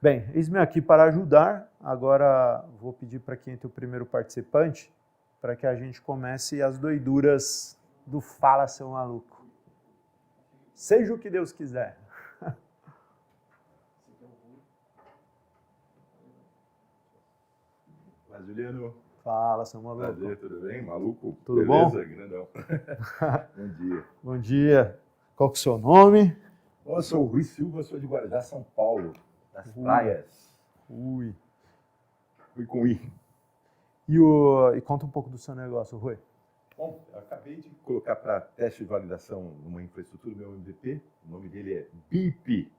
Bem, eis-me aqui para ajudar. Agora vou pedir para que entre o primeiro participante, para que a gente comece as doiduras do Fala, Seu Maluco. Seja o que Deus quiser. Fala, Juliano. Fala, Seu Maluco. Prazer, tudo bem? Maluco? Tudo Beleza? bom? Grandão. Bom dia. Bom dia. Qual que é o seu nome? Eu sou o Rui Silva, sou de Guarujá, São Paulo, das praias. Ui. Fui com I. E conta um pouco do seu negócio, Rui. Bom, eu acabei de colocar para teste de validação numa infraestrutura, meu MVP. O nome dele é BIP,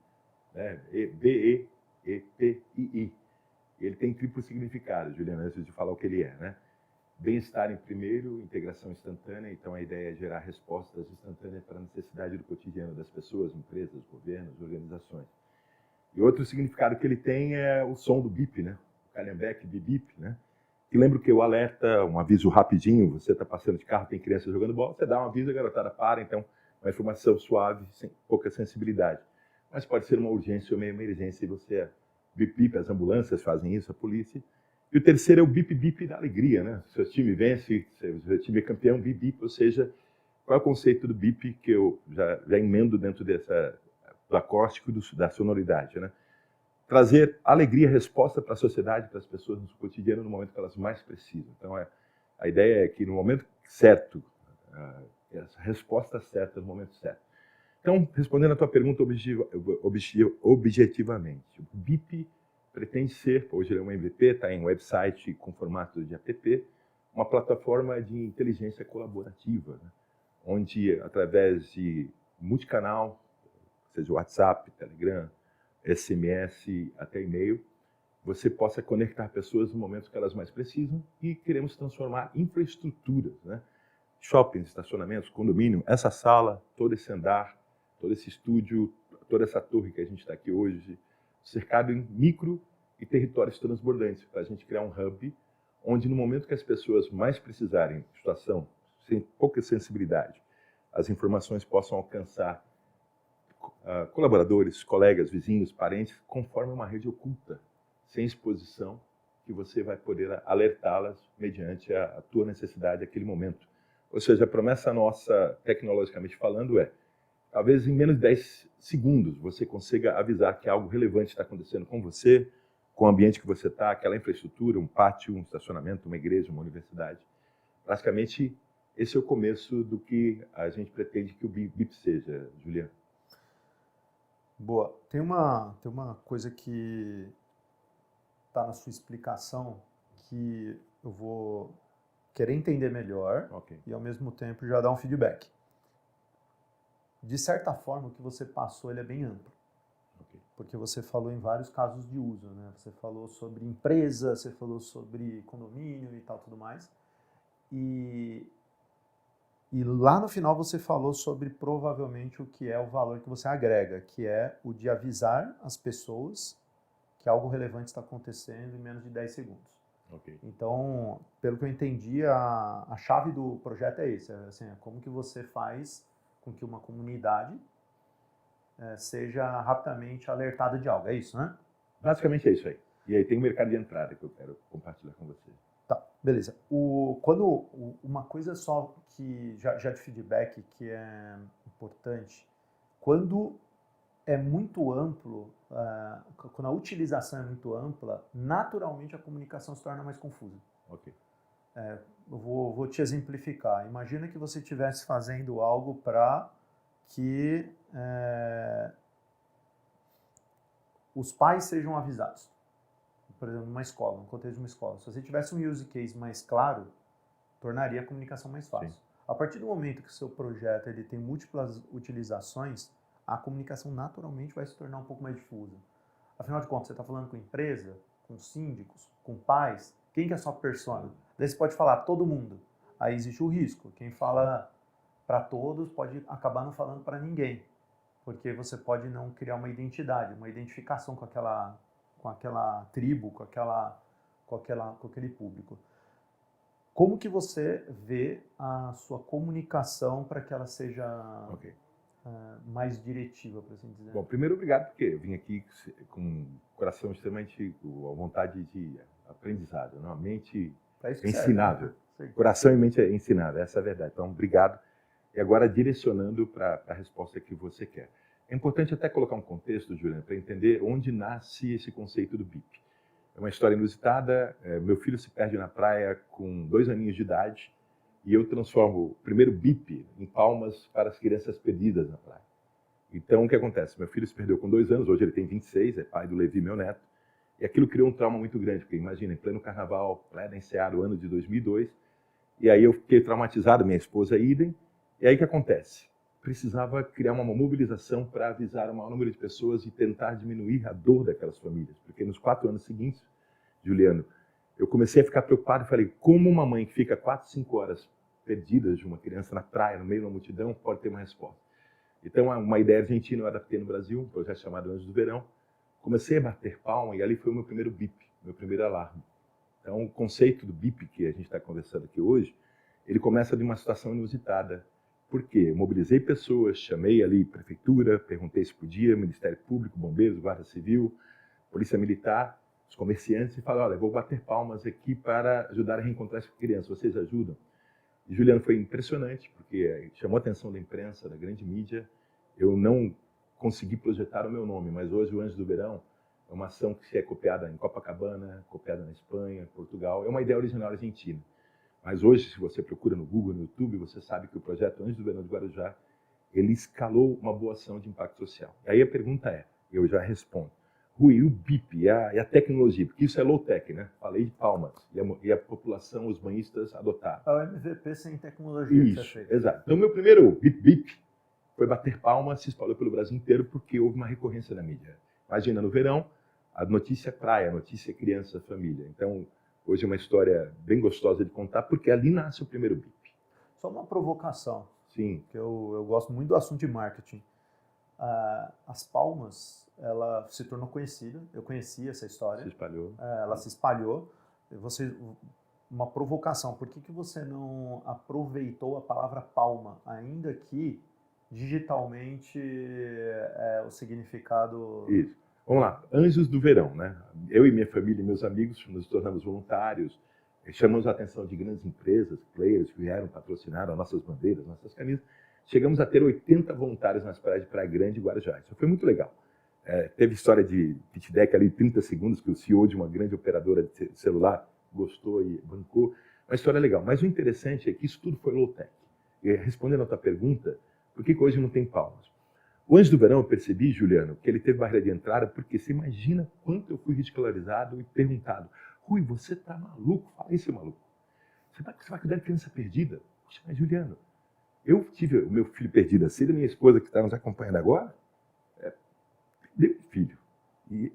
né? B-E-E-P-I-I. Ele tem triplo significado, Juliano, antes de falar o que ele é, né? Bem-estar em primeiro, integração instantânea. Então, a ideia é gerar respostas instantâneas para a necessidade do cotidiano das pessoas, empresas, governos, organizações. E outro significado que ele tem é o som do bip, né? O Calhambeck, bip, né? Que lembra que o alerta, um aviso rapidinho, você está passando de carro, tem criança jogando bola, você dá um aviso, a garotada para, então, uma informação suave, sem pouca sensibilidade. Mas pode ser uma urgência ou uma emergência, e você, bip, as ambulâncias fazem isso, a polícia. E o terceiro é o bip da alegria, né? Seu time vence, seu time é campeão, bip, ou seja, qual é o conceito do bip que eu já emendo dentro do acústico e da sonoridade, né? Trazer alegria, resposta para a sociedade, para as pessoas no cotidiano, no momento que elas mais precisam. Então, a ideia é que no momento certo, as respostas certas no momento certo. Então, respondendo a tua pergunta objetivamente, o bip pretende ser, hoje ele é um MVP, está em website com formato de app, uma plataforma de inteligência colaborativa, né? Onde, através de multicanal, seja WhatsApp, Telegram, SMS, até e-mail, você possa conectar pessoas no momento que elas mais precisam, e queremos transformar infraestruturas, né? Shoppings, estacionamentos, condomínio, essa sala, todo esse andar, todo esse estúdio, toda essa torre que a gente está aqui hoje, cercado em micro e territórios transbordantes, para a gente criar um hub onde, no momento que as pessoas mais precisarem, situação sem pouca sensibilidade, as informações possam alcançar colaboradores, colegas, vizinhos, parentes, conforme uma rede oculta, sem exposição, que você vai poder alertá-las mediante a tua necessidade naquele momento. Ou seja, a promessa nossa, tecnologicamente falando, é talvez em menos de 10 segundos você consiga avisar que algo relevante está acontecendo com você, com o ambiente que você está, aquela infraestrutura, um pátio, um estacionamento, uma igreja, uma universidade. Praticamente, esse é o começo do que a gente pretende que o BIP seja, Juliano. Boa. Tem uma coisa que está na sua explicação que eu vou querer entender melhor, Okay. E, ao mesmo tempo, já dar um feedback. De certa forma, o que você passou ele é bem amplo. Okay. Porque você falou em vários casos de uso, né? Você falou sobre empresa, você falou sobre condomínio e tal, tudo mais. E lá no final você falou sobre provavelmente o que é o valor que você agrega, que é o de avisar as pessoas que algo relevante está acontecendo em menos de 10 segundos. Okay. Então, pelo que eu entendi, a chave do projeto é esse, assim, como que você faz com que uma comunidade seja rapidamente alertada de algo, é isso, né? Basicamente é isso aí. E aí tem um mercado de entrada que eu quero compartilhar com você. Tá, beleza. Uma coisa só que já de feedback que é importante, quando é muito amplo, quando a utilização é muito ampla, naturalmente a comunicação se torna mais confusa. Ok. Eu vou te exemplificar. Imagina que você estivesse fazendo algo para que os pais sejam avisados. Por exemplo, numa escola, no contexto de uma escola. Se você tivesse um use case mais claro, tornaria a comunicação mais fácil. Sim. A partir do momento que o seu projeto ele tem múltiplas utilizações, a comunicação naturalmente vai se tornar um pouco mais difusa. Afinal de contas, você está falando com empresa, com síndicos, com pais, quem que é a sua persona? Daí você pode falar todo mundo. Aí existe o risco. Quem fala para todos pode acabar não falando para ninguém, porque você pode não criar uma identidade, uma identificação com aquela tribo, com aquele público. Como que você vê a sua comunicação para que ela seja mais diretiva, por assim dizer? Bom, primeiro, obrigado, porque eu vim aqui com coração extremamente, a vontade de aprendizado, não? A mente Pra isso é que serve, ensinável. né? Coração e mente é ensinável, essa é a verdade. Então, obrigado. E agora, direcionando para a resposta que você quer. É importante até colocar um contexto, Juliana, para entender onde nasce esse conceito do BIP. É uma história inusitada. Meu filho se perde na praia com 2 aninhos de idade e eu transformo o primeiro BIP em palmas para as crianças perdidas na praia. Então, o que acontece? Meu filho se perdeu com 2 anos, hoje ele tem 26, é pai do Levi, meu neto. E aquilo criou um trauma muito grande, porque imagina, em pleno carnaval, Praia da Enseada, o ano de 2002, e aí eu fiquei traumatizado, minha esposa idem, e aí o que acontece? Precisava criar uma mobilização para avisar o maior número de pessoas e tentar diminuir a dor daquelas famílias, porque nos 4 anos seguintes, Juliano, eu comecei a ficar preocupado e falei, como uma mãe que fica 4, 5 horas perdida de uma criança na praia, no meio de uma multidão, pode ter uma resposta? Então, uma ideia argentina eu adaptei no Brasil, um projeto chamado Anjos do Verão. Comecei a bater palma e ali foi o meu primeiro bip, meu primeiro alarme. Então, o conceito do bip que a gente está conversando aqui hoje, ele começa de uma situação inusitada. Por quê? Eu mobilizei pessoas, chamei ali prefeitura, perguntei se podia, Ministério Público, Bombeiros, Guarda Civil, Polícia Militar, os comerciantes, e falei, olha, eu vou bater palmas aqui para ajudar a reencontrar essa criança, vocês ajudam? E, Juliano, foi impressionante, porque chamou a atenção da imprensa, da grande mídia. Eu não consegui projetar o meu nome, mas hoje o Anjos do Verão é uma ação que é copiada em Copacabana, copiada na Espanha, Portugal. É uma ideia original argentina. Mas hoje, se você procura no Google, no YouTube, você sabe que o projeto Anjos do Verão de Guarujá, ele escalou uma boa ação de impacto social. E aí a pergunta é, eu já respondo, Rui, o BIP e a tecnologia, porque isso é low-tech, né? Falei de palmas, e a população, os banhistas adotaram. É o MVP sem tecnologia. Isso, exato. Então, meu primeiro BIP foi bater palmas, se espalhou pelo Brasil inteiro, porque houve uma recorrência na mídia. Imagina, no verão, a notícia praia, a notícia criança, família. Então, hoje é uma história bem gostosa de contar, porque ali nasce o primeiro BIP. Só uma provocação. Sim. Que eu gosto muito do assunto de marketing. As palmas, ela se tornou conhecida, eu conhecia essa história. Se espalhou. Ela se espalhou. Uma provocação, por que você não aproveitou a palavra palma, ainda que digitalmente o significado... Isso. Vamos lá, Anjos do Verão, né? Eu e minha família e meus amigos nos tornamos voluntários, chamamos a atenção de grandes empresas, players que vieram patrocinar as nossas bandeiras, nossas camisas. Chegamos a ter 80 voluntários nas praias de Praia Grande e Guarujá. Isso foi muito legal. Teve história de pitch deck ali, 30 segundos, que o CEO de uma grande operadora de celular gostou e bancou. Uma história legal. Mas o interessante é que isso tudo foi low-tech. Respondendo a tua pergunta, por que hoje não tem palmas? O Anjo do Verão, eu percebi, Juliano, que ele teve barreira de entrada, porque você imagina quanto eu fui ridicularizado e perguntado, Rui, você tá maluco? Fala aí, seu maluco. Você vai cuidar de criança perdida? Poxa, mas Juliano, eu tive o meu filho perdido assim, a minha esposa que está nos acompanhando agora, perdeu o filho. E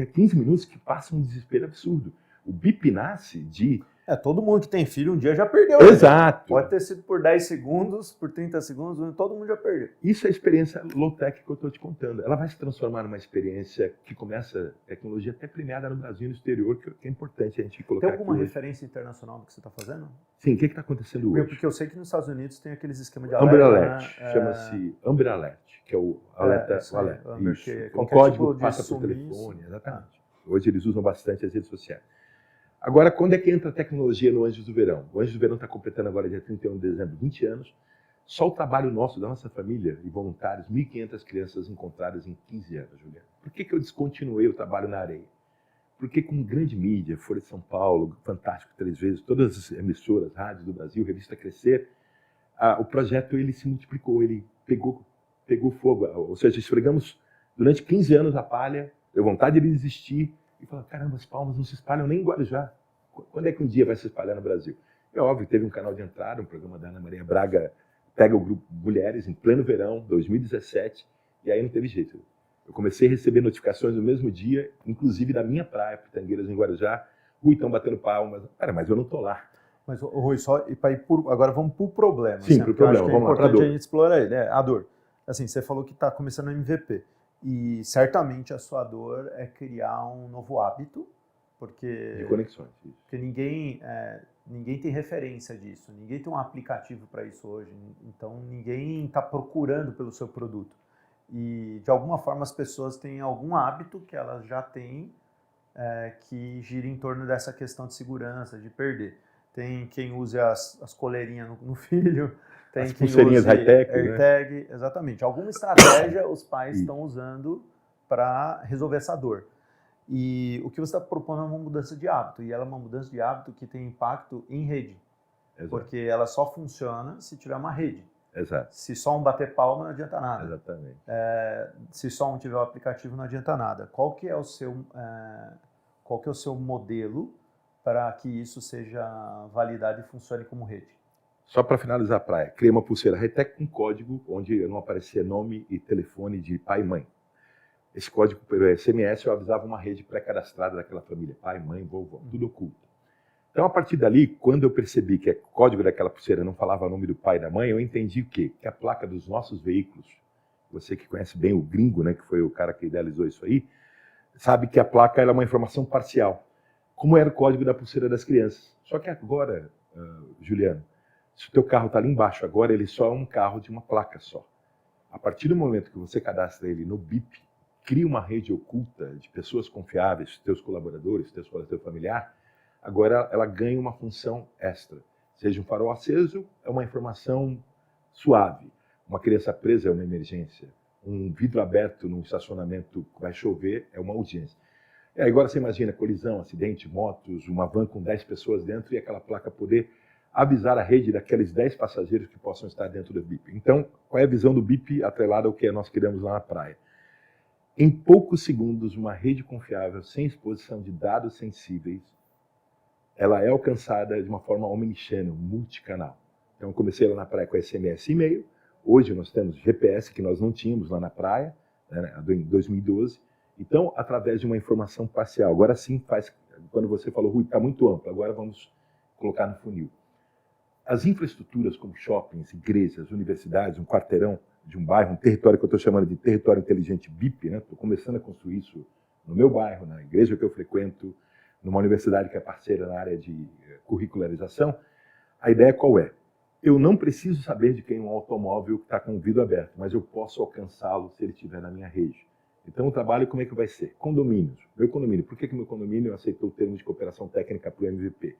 é 15 minutos que passa um desespero absurdo. O BIP nasce de... todo mundo que tem filho um dia já perdeu. Exato. Né? Pode ter sido por 10 segundos, por 30 segundos, todo mundo já perdeu. Isso é a experiência low-tech que eu estou te contando. Ela vai se transformar numa experiência que começa, tecnologia até premiada no Brasil e no exterior, que é importante a gente colocar. Tem alguma referência internacional do que você está fazendo? Sim, o que está acontecendo hoje? Porque eu sei que nos Estados Unidos tem aqueles esquemas de alerta. Amber Alert, né? Chama-se Amber Alert, que é o alerta. Amber, isso. Um código tipo passa por telefone, exatamente. Hoje eles usam bastante as redes sociais. Agora, quando é que entra a tecnologia no Anjos do Verão? O Anjos do Verão está completando agora, dia 31 de dezembro, 20 anos. Só o trabalho nosso, da nossa família e voluntários, 1.500 crianças encontradas em 15 anos, Juliano. Por que eu descontinuei o trabalho na areia? Porque com grande mídia, Folha de São Paulo, Fantástico 3 vezes, todas as emissoras, rádios do Brasil, Revista Crescer, o projeto ele se multiplicou, ele pegou fogo. Ou seja, esfregamos durante 15 anos a palha, deu vontade de desistir, e falar, caramba, as palmas não se espalham nem em Guarujá. Quando é que um dia vai se espalhar no Brasil? É óbvio, teve um canal de entrada, um programa da Ana Maria Braga, pega o grupo Mulheres em pleno verão, 2017, e aí não teve jeito. Eu comecei a receber notificações no mesmo dia, inclusive da minha praia, Pitangueiras, em Guarujá. Rui, estão batendo palmas. Cara, mas eu não tô lá. Mas, Rui, agora vamos pro problema. Sim, pro problema. Acho que vamos é importante lá, a gente explorar ele. A dor. Assim, você falou que está começando no MVP. E certamente a sua dor é criar um novo hábito, porque... De conexões. Isso. Porque ninguém tem referência disso, ninguém tem um aplicativo para isso hoje, então ninguém está procurando pelo seu produto. E, de alguma forma, as pessoas têm algum hábito que elas já têm que gira em torno dessa questão de segurança, de perder. Tem quem use as coleirinhas no filho, tem As quem pulseirinhas use high-tech, AirTag, né? Exatamente. Alguma estratégia os pais estão usando para resolver essa dor. E o que você está propondo é uma mudança de hábito, e ela é uma mudança de hábito que tem impacto em rede. Exato. Porque ela só funciona se tiver uma rede. Exato. Se só um bater palma, não adianta nada. Exatamente. Se só um tiver o aplicativo, não adianta nada. Qual que é o seu modelo para que isso seja validado e funcione como rede? Só para finalizar a praia, criei uma pulseira high-tech com código onde não aparecia nome e telefone de pai e mãe. Esse código pelo SMS eu avisava uma rede pré-cadastrada daquela família, pai, mãe, vovô, tudo oculto. Então, a partir dali, quando eu percebi que o código daquela pulseira não falava o nome do pai e da mãe, eu entendi o quê? Que a placa dos nossos veículos, você que conhece bem o gringo, né, que foi o cara que idealizou isso aí, sabe que a placa era uma informação parcial, como era o código da pulseira das crianças. Só que agora, Juliano, se o teu carro está ali embaixo agora, ele só é um carro de uma placa só. A partir do momento que você cadastra ele no BIP, cria uma rede oculta de pessoas confiáveis, teus colaboradores, teu familiar, agora ela ganha uma função extra. Seja um farol aceso, é uma informação suave. Uma criança presa é uma emergência. Um vidro aberto num estacionamento que vai chover é uma urgência. Agora você imagina colisão, acidente, motos, uma van com 10 pessoas dentro e aquela placa poder avisar a rede daqueles 10 passageiros que possam estar dentro do BIP. Então, qual é a visão do BIP atrelada ao que nós criamos lá na praia? Em poucos segundos, uma rede confiável, sem exposição de dados sensíveis, ela é alcançada de uma forma omnichannel, multicanal. Então, eu comecei lá na praia com SMS e e-mail. Hoje nós temos GPS, que nós não tínhamos lá na praia, né, em 2012. Então, através de uma informação parcial. Agora sim faz, quando você falou, Rui, está muito amplo, agora vamos colocar no funil. As infraestruturas como shoppings, igrejas, universidades, um quarteirão de um bairro, um território que eu estou chamando de território inteligente BIP, né? Estou começando a construir isso no meu bairro, na igreja que eu frequento, numa universidade que é parceira na área de curricularização. A ideia qual é? Eu não preciso saber de quem é um automóvel que está com o vidro aberto, mas eu posso alcançá-lo se ele estiver na minha rede. Então o trabalho como é que vai ser? Condomínios. Meu condomínio. Por que meu condomínio aceitou o termo de cooperação técnica para o MVP?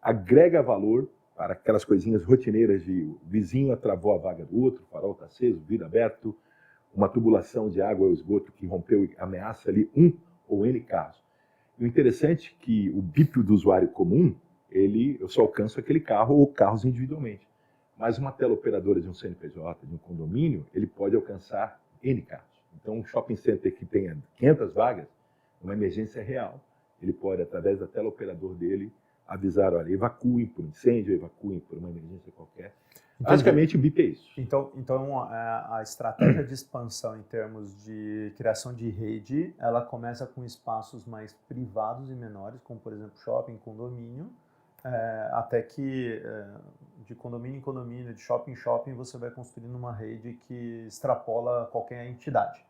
Agrega valor para aquelas coisinhas rotineiras de o vizinho travou a vaga do outro, o farol está aceso, vidro aberto, uma tubulação de água ou esgoto que rompeu e ameaça ali um ou N carros. O interessante é que o BIP do usuário comum, eu só alcanço aquele carro ou carros individualmente. Mas uma teleoperadora de um CNPJ, de um condomínio, ele pode alcançar N carros. Então, um shopping center que tenha 500 vagas, uma emergência real, ele pode, através da teleoperador dele, avisar, olha, evacuem por incêndio, evacuem por uma emergência qualquer. Entendi. Basicamente, o BIP é isso. Então, a estratégia de expansão em termos de criação de rede, ela começa com espaços mais privados e menores, como, por exemplo, shopping, condomínio, até que de condomínio em condomínio, de shopping em shopping, você vai construindo uma rede que extrapola qualquer entidade.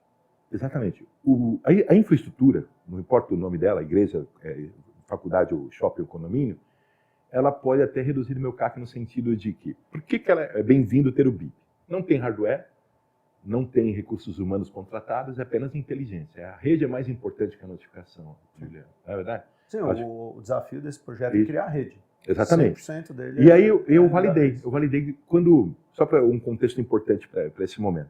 Exatamente. A infraestrutura, não importa o nome dela, igreja, faculdade, ou shopping, ou condomínio, ela pode até reduzir o meu CAC no sentido de que, por que ela é bem-vindo ter o BIP? Não tem hardware, não tem recursos humanos contratados, é apenas inteligência. A rede é mais importante que a notificação, Juliano. Não é verdade? Sim, o desafio desse projeto é criar a rede. Exatamente. 100% dele. E aí eu validei quando, só para um contexto importante para esse momento.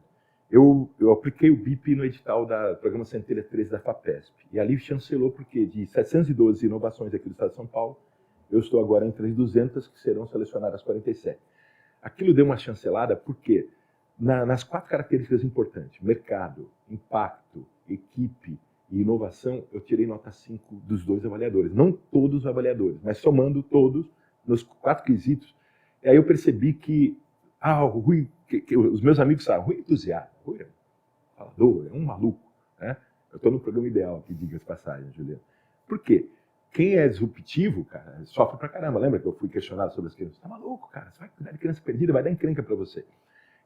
Eu apliquei o BIP no edital da Programa Centelha 13 da FAPESP. E ali chancelou porque de 712 inovações aqui do Estado de São Paulo, eu estou agora entre as 200 que serão selecionadas 47. Aquilo deu uma chancelada porque nas 4 características importantes, mercado, impacto, equipe e inovação, eu tirei nota 5 dos 2 avaliadores. Não todos os avaliadores, mas somando todos nos 4 quesitos. E aí eu percebi que o Rui, que os meus amigos falaram, Rui é entusiasta, Rui é um falador, é um maluco. Né? Eu estou no programa ideal aqui, diga as passagens, Juliano. Por quê? Quem é disruptivo, cara, sofre pra caramba. Lembra que eu fui questionado sobre as crianças? Tá maluco, cara? Você vai cuidar de criança perdida, vai dar encrenca para você.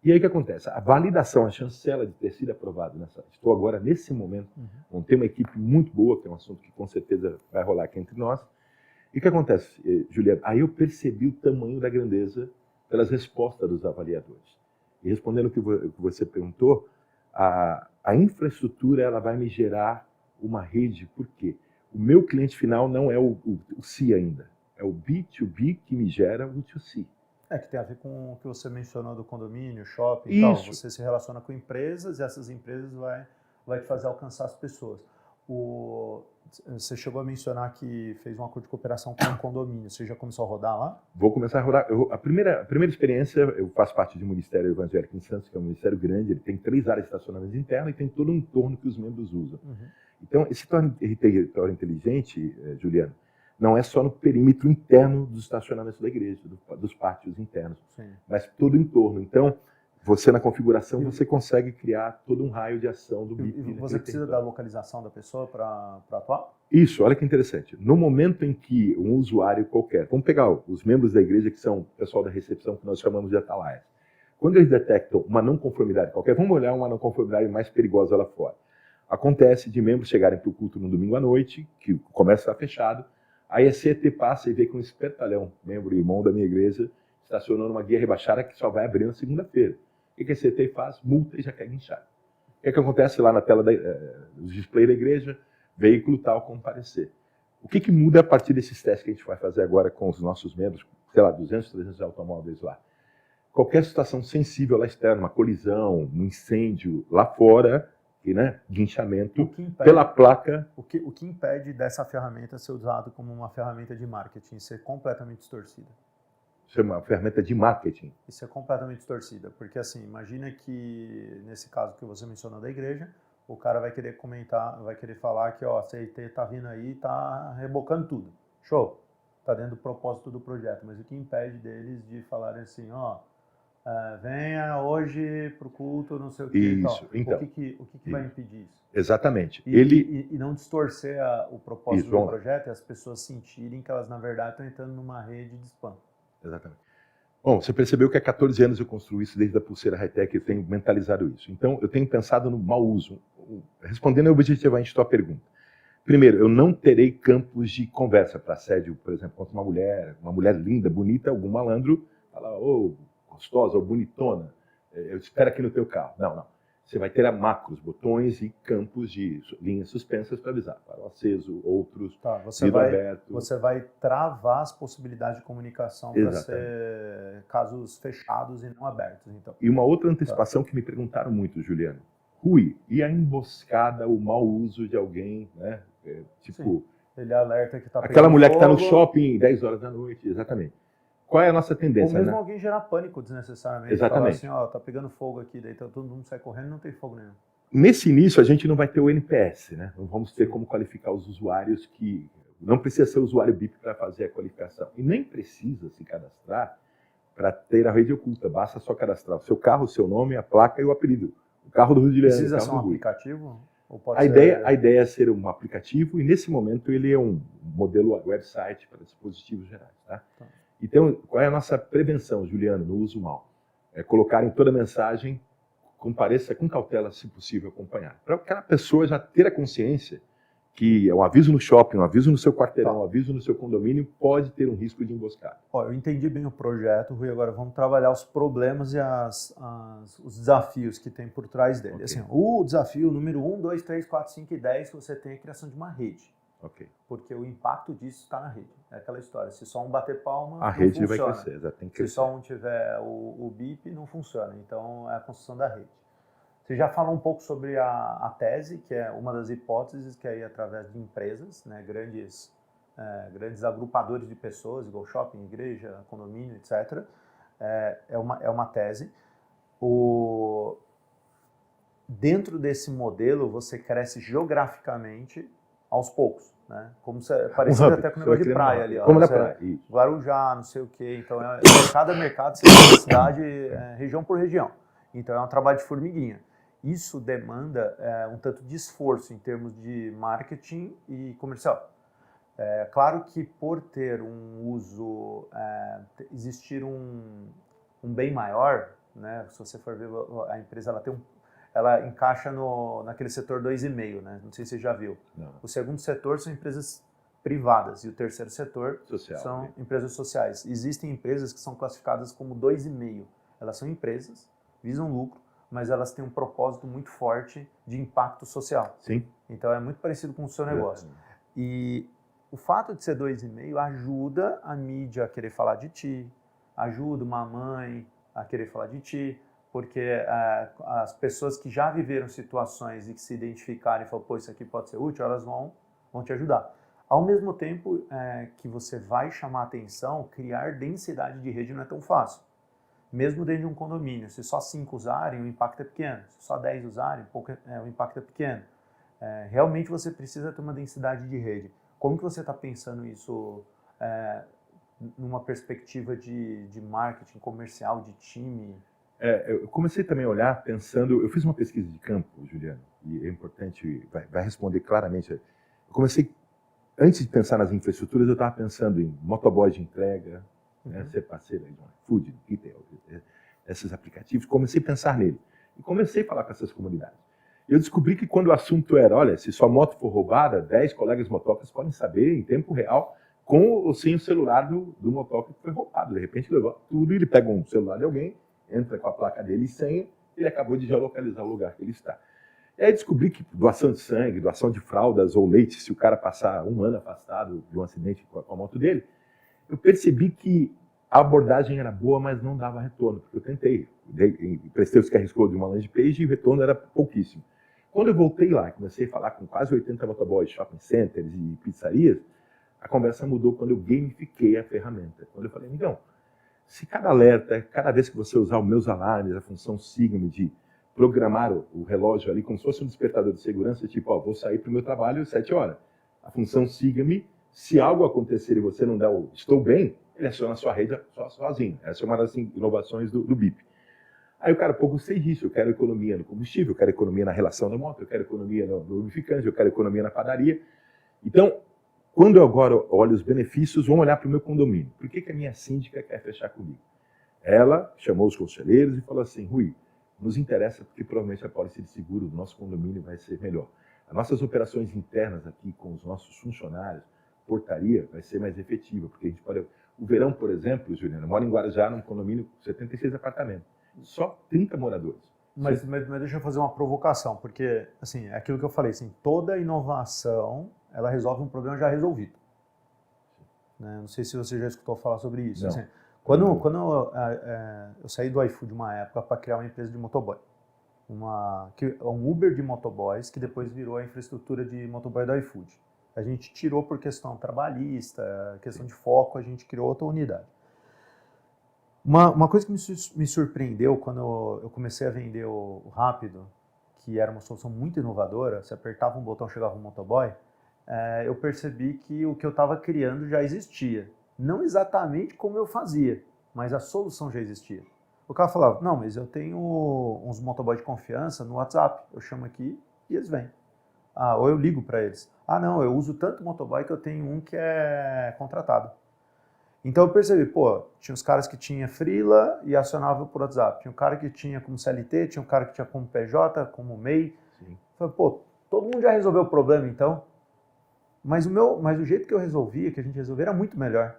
E aí o que acontece? A validação, a chancela de ter sido aprovado estou agora, nesse momento, vamos ter uma equipe muito boa, que é um assunto que com certeza vai rolar aqui entre nós. E o que acontece, Juliano? Aí eu percebi o tamanho da grandeza pelas respostas dos avaliadores. E respondendo o que você perguntou, a infraestrutura ela vai me gerar uma rede, por quê? O meu cliente final não é o C ainda, é o B2B que me gera o B2C. Que tem a ver com o que você mencionou do condomínio, shopping e Isso. tal. Você se relaciona com empresas e essas empresas vai te fazer alcançar as pessoas. Você chegou a mencionar que fez um acordo de cooperação com um condomínio. Você já começou a rodar lá? Vou começar a rodar. A primeira experiência, eu faço parte do Ministério Evangélico em Santos, que é um ministério grande, ele tem 3 áreas de estacionamento interno e tem todo um entorno que os membros usam. Uhum. Então, esse território inteligente, Juliano, não é só no perímetro interno dos estacionamentos da igreja, dos pátios internos, Sim. mas todo o entorno. Então, você na configuração, você consegue criar todo um raio de ação do BIP. E você precisa da localização da pessoa para atuar? Isso, olha que interessante. No momento em que um usuário qualquer, vamos pegar os membros da igreja, que são o pessoal da recepção, que nós chamamos de atalaias. Quando eles detectam uma não conformidade qualquer, vamos olhar uma não conformidade mais perigosa lá fora. Acontece de membros chegarem para o culto no domingo à noite, que o comércio está fechado, aí a CET passa e vê que um espertalhão, membro e irmão da minha igreja, estacionou numa guia rebaixada que só vai abrir na segunda-feira. O que a CET faz? Multa e já quer guinchar. O que acontece lá na tela do display da igreja? Veículo tal comparecer. O que muda a partir desses testes que a gente vai fazer agora com os nossos membros, sei lá, 200, 300 automóveis lá? Qualquer situação sensível lá externa, uma colisão, um incêndio lá fora, né, guinchamento pela placa. O que impede dessa ferramenta ser usada como uma ferramenta de marketing, ser completamente distorcida? Isso é uma ferramenta de marketing. Isso é completamente distorcida, porque assim, imagina que nesse caso que você mencionou da igreja, o cara vai querer comentar, vai querer falar que ó, a CIT tá vindo aí, tá rebocando tudo. Show! Tá dentro do propósito do projeto, mas o que impede deles de falarem assim, ó, venha hoje pro culto, não sei o que. Isso, então. O que vai impedir isso? Exatamente. E não distorcer o propósito isso, do projeto e as pessoas sentirem que elas, na verdade, estão entrando numa rede de spam. Exatamente. Bom, você percebeu que há 14 anos eu construí isso desde a pulseira high-tech, eu tenho mentalizado isso. Então, eu tenho pensado no mau uso. Respondendo objetivamente a tua pergunta. Primeiro, eu não terei campos de conversa para assédio, por exemplo, contra uma mulher linda, bonita, algum malandro, fala, ô, gostosa, ou bonitona, eu espero aqui no teu carro. Não. Você vai ter macros, botões e campos de linhas suspensas para avisar. Farol aceso, outros, vidro aberto. Você vai travar as possibilidades de comunicação para ser casos fechados e não abertos. Então. E uma outra antecipação que me perguntaram muito, Juliano. Rui, e a emboscada, o mau uso de alguém, né? Sim. Ele alerta que está pegando aquela mulher fogo. que está no shopping 10 horas da noite, exatamente. Qual é a nossa tendência? Ou mesmo alguém gerar pânico desnecessariamente. Exatamente. Falar assim, ó, tá pegando fogo aqui, daí todo mundo sai correndo e não tem fogo nenhum. Nesse início, a gente não vai ter o NPS, né? Não vamos ter como qualificar os usuários que... Não precisa ser usuário BIP para fazer a qualificação. E nem precisa se cadastrar para ter a rede oculta. Basta só cadastrar o seu carro, o seu nome, a placa e o apelido. O carro do Rio de Janeiro. Precisa ser um aplicativo? Ou pode a ideia é ser um aplicativo e, nesse momento, ele é um modelo website para dispositivos gerais, tá? Então, qual é a nossa prevenção, Juliano, no uso mal? É colocar em toda a mensagem, compareça com cautela, se possível, acompanhar. Para aquela pessoa já ter a consciência que um aviso no shopping, um aviso no seu quarteirão, um aviso no seu condomínio pode ter um risco de emboscada. Eu entendi bem o projeto, Rui, agora vamos trabalhar os problemas e os desafios que tem por trás dele. Okay. Assim, o desafio número 1, 2, 3, 4, 5 e 10 que você tem é a criação de uma rede. Okay. Porque o impacto disso está na rede. É aquela história, se só um bater palma, a rede funciona. Vai crescer, já tem que crescer. Se só um tiver o BIP, não funciona. Então, é a construção da rede. Você já falou um pouco sobre a tese, que é uma das hipóteses, que é ir através de empresas, né, grandes agrupadores de pessoas, igual shopping, igreja, condomínio, etc. É uma tese. Dentro desse modelo, você cresce geograficamente aos poucos. Né? Como parecido até com o negócio de praia ali. Ó, como na praia. Guarujá, não sei o quê. Então, mercado a mercado, você tem uma cidade, região por região. Então, é um trabalho de formiguinha. Isso demanda um tanto de esforço em termos de marketing e comercial. Claro que por ter um uso, existir um bem maior, né? Se você for ver, a empresa ela encaixa naquele setor 2,5, né? Não sei se você já viu. Não. O segundo setor são empresas privadas e o terceiro setor social, são empresas sociais. Existem empresas que são classificadas como 2,5. Elas são empresas, visam lucro, mas elas têm um propósito muito forte de impacto social. Sim. Então é muito parecido com o seu negócio. E o fato de ser 2,5 ajuda a mídia a querer falar de ti, ajuda uma mãe a querer falar de ti, porque as pessoas que já viveram situações e que se identificarem e falam, pô, isso aqui pode ser útil, elas vão te ajudar. Ao mesmo tempo que você vai chamar atenção, criar densidade de rede não é tão fácil. Mesmo dentro de um condomínio, se só 5 usarem, o impacto é pequeno. Se só 10 usarem, o impacto é pequeno. Realmente você precisa ter uma densidade de rede. Como que você está pensando isso numa perspectiva de marketing comercial, de time? Eu comecei também a olhar pensando, eu fiz uma pesquisa de campo, Juliano, e é importante, vai responder claramente. Eu comecei, antes de pensar nas infraestruturas, eu estava pensando em motoboy de entrega, ser parceiro de iFood, do Kitel, esses aplicativos, comecei a pensar nele. E comecei a falar com essas comunidades. Eu descobri que quando o assunto era, olha, se sua moto for roubada, 10 colegas motocas podem saber em tempo real com ou sem o celular do motoca que foi roubado. De repente levou tudo, ele pega um celular de alguém, entra com a placa dele e senha, ele acabou de geolocalizar o lugar que ele está. E aí descobri que doação de sangue, doação de fraldas ou leite, se o cara passar 1 ano afastado de um acidente com a moto dele, eu percebi que a abordagem era boa, mas não dava retorno, porque eu tentei. Prestei os QR Code de uma landing page e o retorno era pouquíssimo. Quando eu voltei lá e comecei a falar com quase 80 motoboys, shopping centers e pizzarias, a conversa mudou quando eu gamifiquei a ferramenta. Quando eu falei, amigão, se cada alerta, cada vez que você usar os meus alarmes, a função Siga-me de programar o relógio ali como se fosse um despertador de segurança, tipo, vou sair para o meu trabalho às 7 horas. A função Siga-me, se algo acontecer e você não der o estou bem, ele aciona a sua rede sozinho. Essa é uma das inovações do BIP. Aí o cara, pô, gostei disso, eu quero economia no combustível, eu quero economia na relação da moto, eu quero economia no lubrificante, eu quero economia na padaria. Então, quando eu agora olho os benefícios, vamos olhar para o meu condomínio. Por que a minha síndica quer fechar comigo? Ela chamou os conselheiros e falou assim, Rui, nos interessa porque provavelmente a pólice de seguro do nosso condomínio vai ser melhor. As nossas operações internas aqui com os nossos funcionários, portaria, vai ser mais efetiva, porque a gente pode... O verão, por exemplo, Juliana, eu moro em Guarujá, num condomínio com 76 apartamentos. Só 30 moradores. Mas deixa eu fazer uma provocação, porque, assim, é aquilo que eu falei, assim, toda inovação, ela resolve um problema já resolvido. Né? Não sei se você já escutou falar sobre isso. Assim, quando eu saí do iFood uma época para criar uma empresa de motoboy, um Uber de motoboys, que depois virou a infraestrutura de motoboy do iFood. A gente tirou por questão trabalhista, questão de foco, a gente criou outra unidade. Uma coisa que me surpreendeu quando eu comecei a vender o Rápido, que era uma solução muito inovadora, você apertava um botão, chegava um motoboy, eu percebi que o que eu estava criando já existia. Não exatamente como eu fazia, mas a solução já existia. O cara falava, não, mas eu tenho uns motoboys de confiança no WhatsApp, eu chamo aqui e eles vêm. Ou eu ligo para eles. Não, eu uso tanto motoboy que eu tenho um que é contratado. Então eu percebi, tinha os caras que tinha freela e acionava por WhatsApp. Tinha um cara que tinha como CLT, tinha um cara que tinha como PJ, como MEI. Sim. Falei, todo mundo já resolveu o problema então. Mas o jeito que eu resolvia, que a gente resolvia, era muito melhor.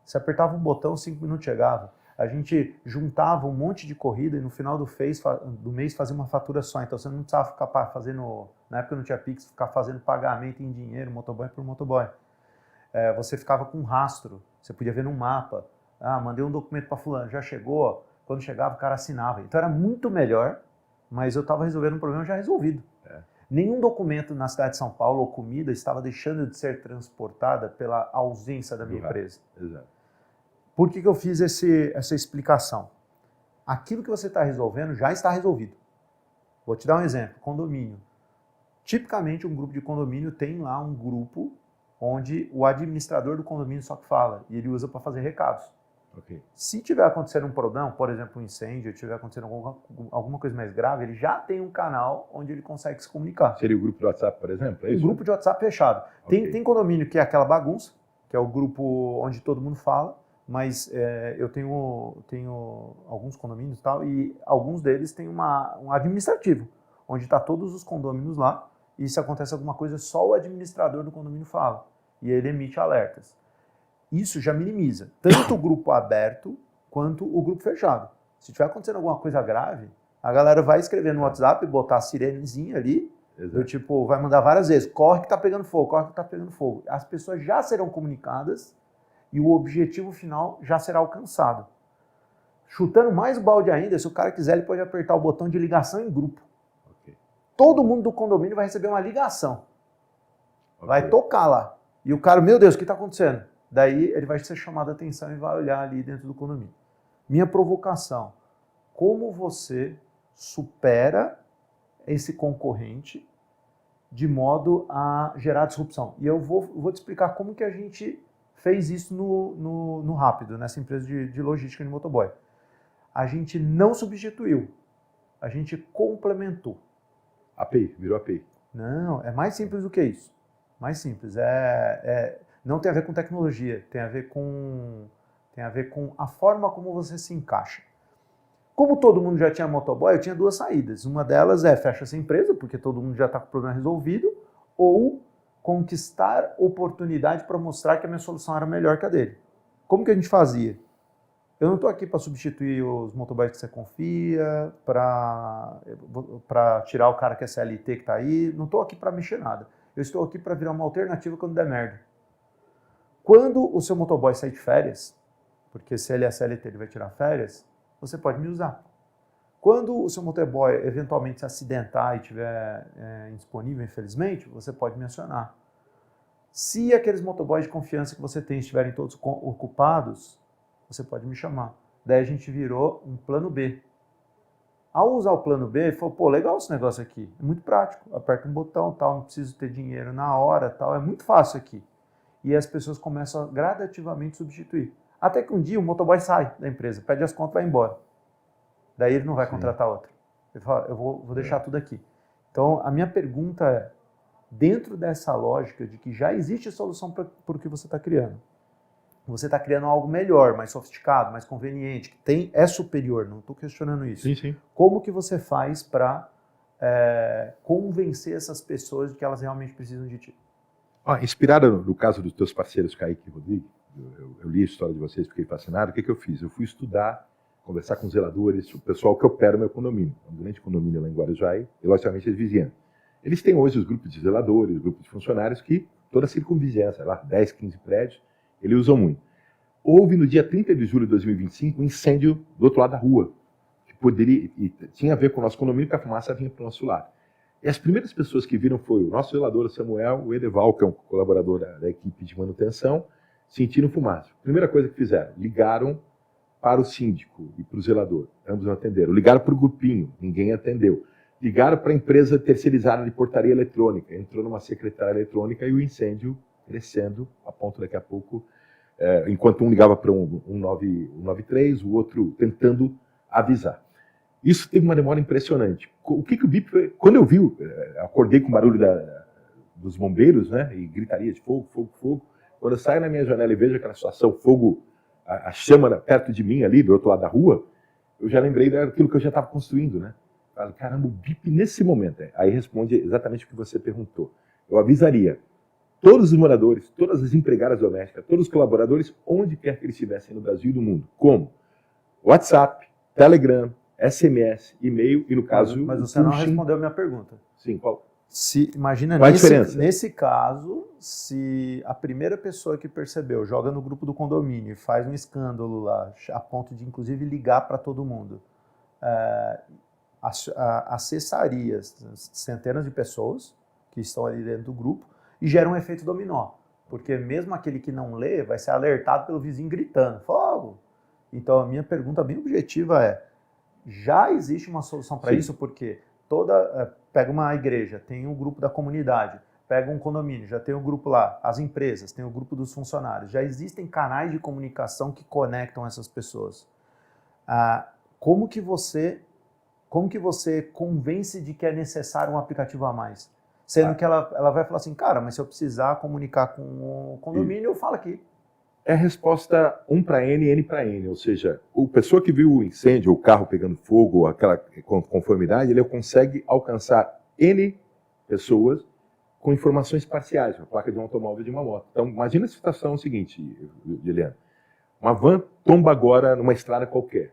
Você apertava um botão, 5 minutos chegava. A gente juntava um monte de corrida e no final do mês fazia uma fatura só. Então você não precisava ficar fazendo, na época não tinha Pix, ficar fazendo pagamento em dinheiro, motoboy por motoboy. Você ficava com um rastro, você podia ver no mapa. Mandei um documento para fulano, já chegou. Quando chegava, o cara assinava. Então era muito melhor, mas eu estava resolvendo um problema já resolvido. Nenhum documento na cidade de São Paulo ou comida estava deixando de ser transportada pela ausência da minha empresa. Exato. Por que eu fiz essa explicação? Aquilo que você está resolvendo já está resolvido. Vou te dar um exemplo, condomínio. Tipicamente, um grupo de condomínio tem lá um grupo onde o administrador do condomínio só que fala, e ele usa para fazer recados. Okay. Se tiver acontecendo um problema, por exemplo, um incêndio, tiver acontecendo alguma coisa mais grave, ele já tem um canal onde ele consegue se comunicar. Seria o grupo de WhatsApp, por exemplo? É isso? Um grupo de WhatsApp fechado. Okay. Tem condomínio que é aquela bagunça, que é o grupo onde todo mundo fala, mas eu tenho alguns condomínios e tal, e alguns deles têm um administrativo, onde está todos os condôminos lá, e se acontece alguma coisa, só o administrador do condomínio fala, e ele emite alertas. Isso já minimiza tanto o grupo aberto quanto o grupo fechado. Se tiver acontecendo alguma coisa grave, A galera vai escrever no WhatsApp, botar a sirenezinha ali, do tipo, vai mandar várias vezes, corre que tá pegando fogo, corre que tá pegando fogo. As pessoas já serão comunicadas e o objetivo final já será alcançado. Chutando mais o balde ainda, se o cara quiser, ele pode apertar o botão de ligação em grupo. Okay. Todo mundo do condomínio vai receber uma ligação. Okay. Vai tocar lá. E o cara, meu Deus, o que está acontecendo? Daí ele vai ser chamado a atenção e vai olhar ali dentro do condomínio. Minha provocação, como você supera esse concorrente de modo a gerar disrupção? E eu vou te explicar como que a gente fez isso no Rápido, nessa empresa de logística de motoboy. A gente não substituiu, a gente complementou. API, virou API. Não, é mais simples do que isso. Mais simples. Não tem a ver com tecnologia, tem a ver com a forma como você se encaixa. Como todo mundo já tinha motoboy, eu tinha duas saídas. Uma delas é fecha essa empresa, porque todo mundo já está com o problema resolvido, ou conquistar oportunidade para mostrar que a minha solução era melhor que a dele. Como que a gente fazia? Eu não estou aqui para substituir os motoboys que você confia, para tirar o cara que é CLT que está aí, não estou aqui para mexer nada. Eu estou aqui para virar uma alternativa quando der merda. Quando o seu motoboy sair de férias, porque se ele é CLT ele vai tirar férias, você pode me usar. Quando o seu motoboy eventualmente se acidentar e estiver indisponível, infelizmente, você pode me acionar. Se aqueles motoboys de confiança que você tem estiverem todos ocupados, você pode me chamar. Daí a gente virou um plano B. Ao usar o plano B, ele falou, pô, legal esse negócio aqui, é muito prático, aperta um botão, tal, não preciso ter dinheiro na hora, tal, é muito fácil aqui. E as pessoas começam a gradativamente substituir. Até que um dia o motoboy sai da empresa, pede as contas e vai embora. Daí ele não vai contratar outro. Ele fala, eu vou deixar tudo aqui. Então, a minha pergunta é, dentro dessa lógica de que já existe solução para o que você está criando, você está criando algo melhor, mais sofisticado, mais conveniente, que é superior, não estou questionando isso. Sim, sim. Como que você faz para convencer essas pessoas de que elas realmente precisam de ti? Inspirado no caso dos teus parceiros, Kaique e Rodrigo, eu li a história de vocês, fiquei fascinado. O que eu fiz? Eu fui estudar, conversar com os zeladores, o pessoal que opera o meu condomínio. Um grande condomínio lá em Guarujá, e logicamente as vizinhanças. Eles têm hoje os grupos de zeladores, grupos de funcionários que toda a circunvizinhança, lá 10, 15 prédios, eles usam muito. Houve no dia 30 de julho de 2025 um incêndio do outro lado da rua, que tinha a ver com o nosso condomínio, porque a fumaça vinha para o nosso lado. E as primeiras pessoas que viram foi o nosso zelador, o Samuel, o Edeval, que é um colaborador da equipe de manutenção, sentiram fumaça. Primeira coisa que fizeram, ligaram para o síndico e para o zelador, ambos não atenderam. Ligaram para o grupinho, ninguém atendeu. Ligaram para a empresa terceirizada de portaria eletrônica, entrou numa secretária eletrônica e o incêndio crescendo, a ponto daqui a pouco, enquanto um ligava para um 193, o outro tentando avisar. Isso teve uma demora impressionante. O que o BIP foi? Quando eu vi, acordei com o barulho dos bombeiros, né, e gritaria de fogo, fogo, fogo. Quando eu saio na minha janela e vejo aquela situação, fogo, a chama perto de mim ali, do outro lado da rua, eu já lembrei daquilo que eu já estava construindo, né? Falo, caramba, o BIP nesse momento. Aí responde exatamente o que você perguntou. Eu avisaria todos os moradores, todas as empregadas domésticas, todos os colaboradores, onde quer que eles estivessem no Brasil e no mundo. Como? WhatsApp, Telegram, SMS, e-mail e, no caso... Mas você não respondeu a minha pergunta. Sim, qual? Imagina, nesse caso, se a primeira pessoa que percebeu joga no grupo do condomínio e faz um escândalo lá, a ponto de, inclusive, ligar para todo mundo, acessaria centenas de pessoas que estão ali dentro do grupo e gera um efeito dominó. Porque mesmo aquele que não lê vai ser alertado pelo vizinho gritando, fogo! Então, a minha pergunta bem objetiva é, já existe uma solução para isso? Porque pega uma igreja, tem um grupo da comunidade, pega um condomínio, já tem um grupo lá, as empresas, tem o grupo dos funcionários, já existem canais de comunicação que conectam essas pessoas. Como que você convence de que é necessário um aplicativo a mais? Sendo que ela vai falar assim, cara, mas se eu precisar comunicar com o condomínio, eu falo aqui. É a resposta 1 para N, N para N, ou seja, a pessoa que viu o incêndio, o carro pegando fogo, aquela conformidade, ele consegue alcançar N pessoas com informações parciais, uma placa de um automóvel e de uma moto. Então, imagina a situação seguinte, Juliana. Uma van tomba agora numa estrada qualquer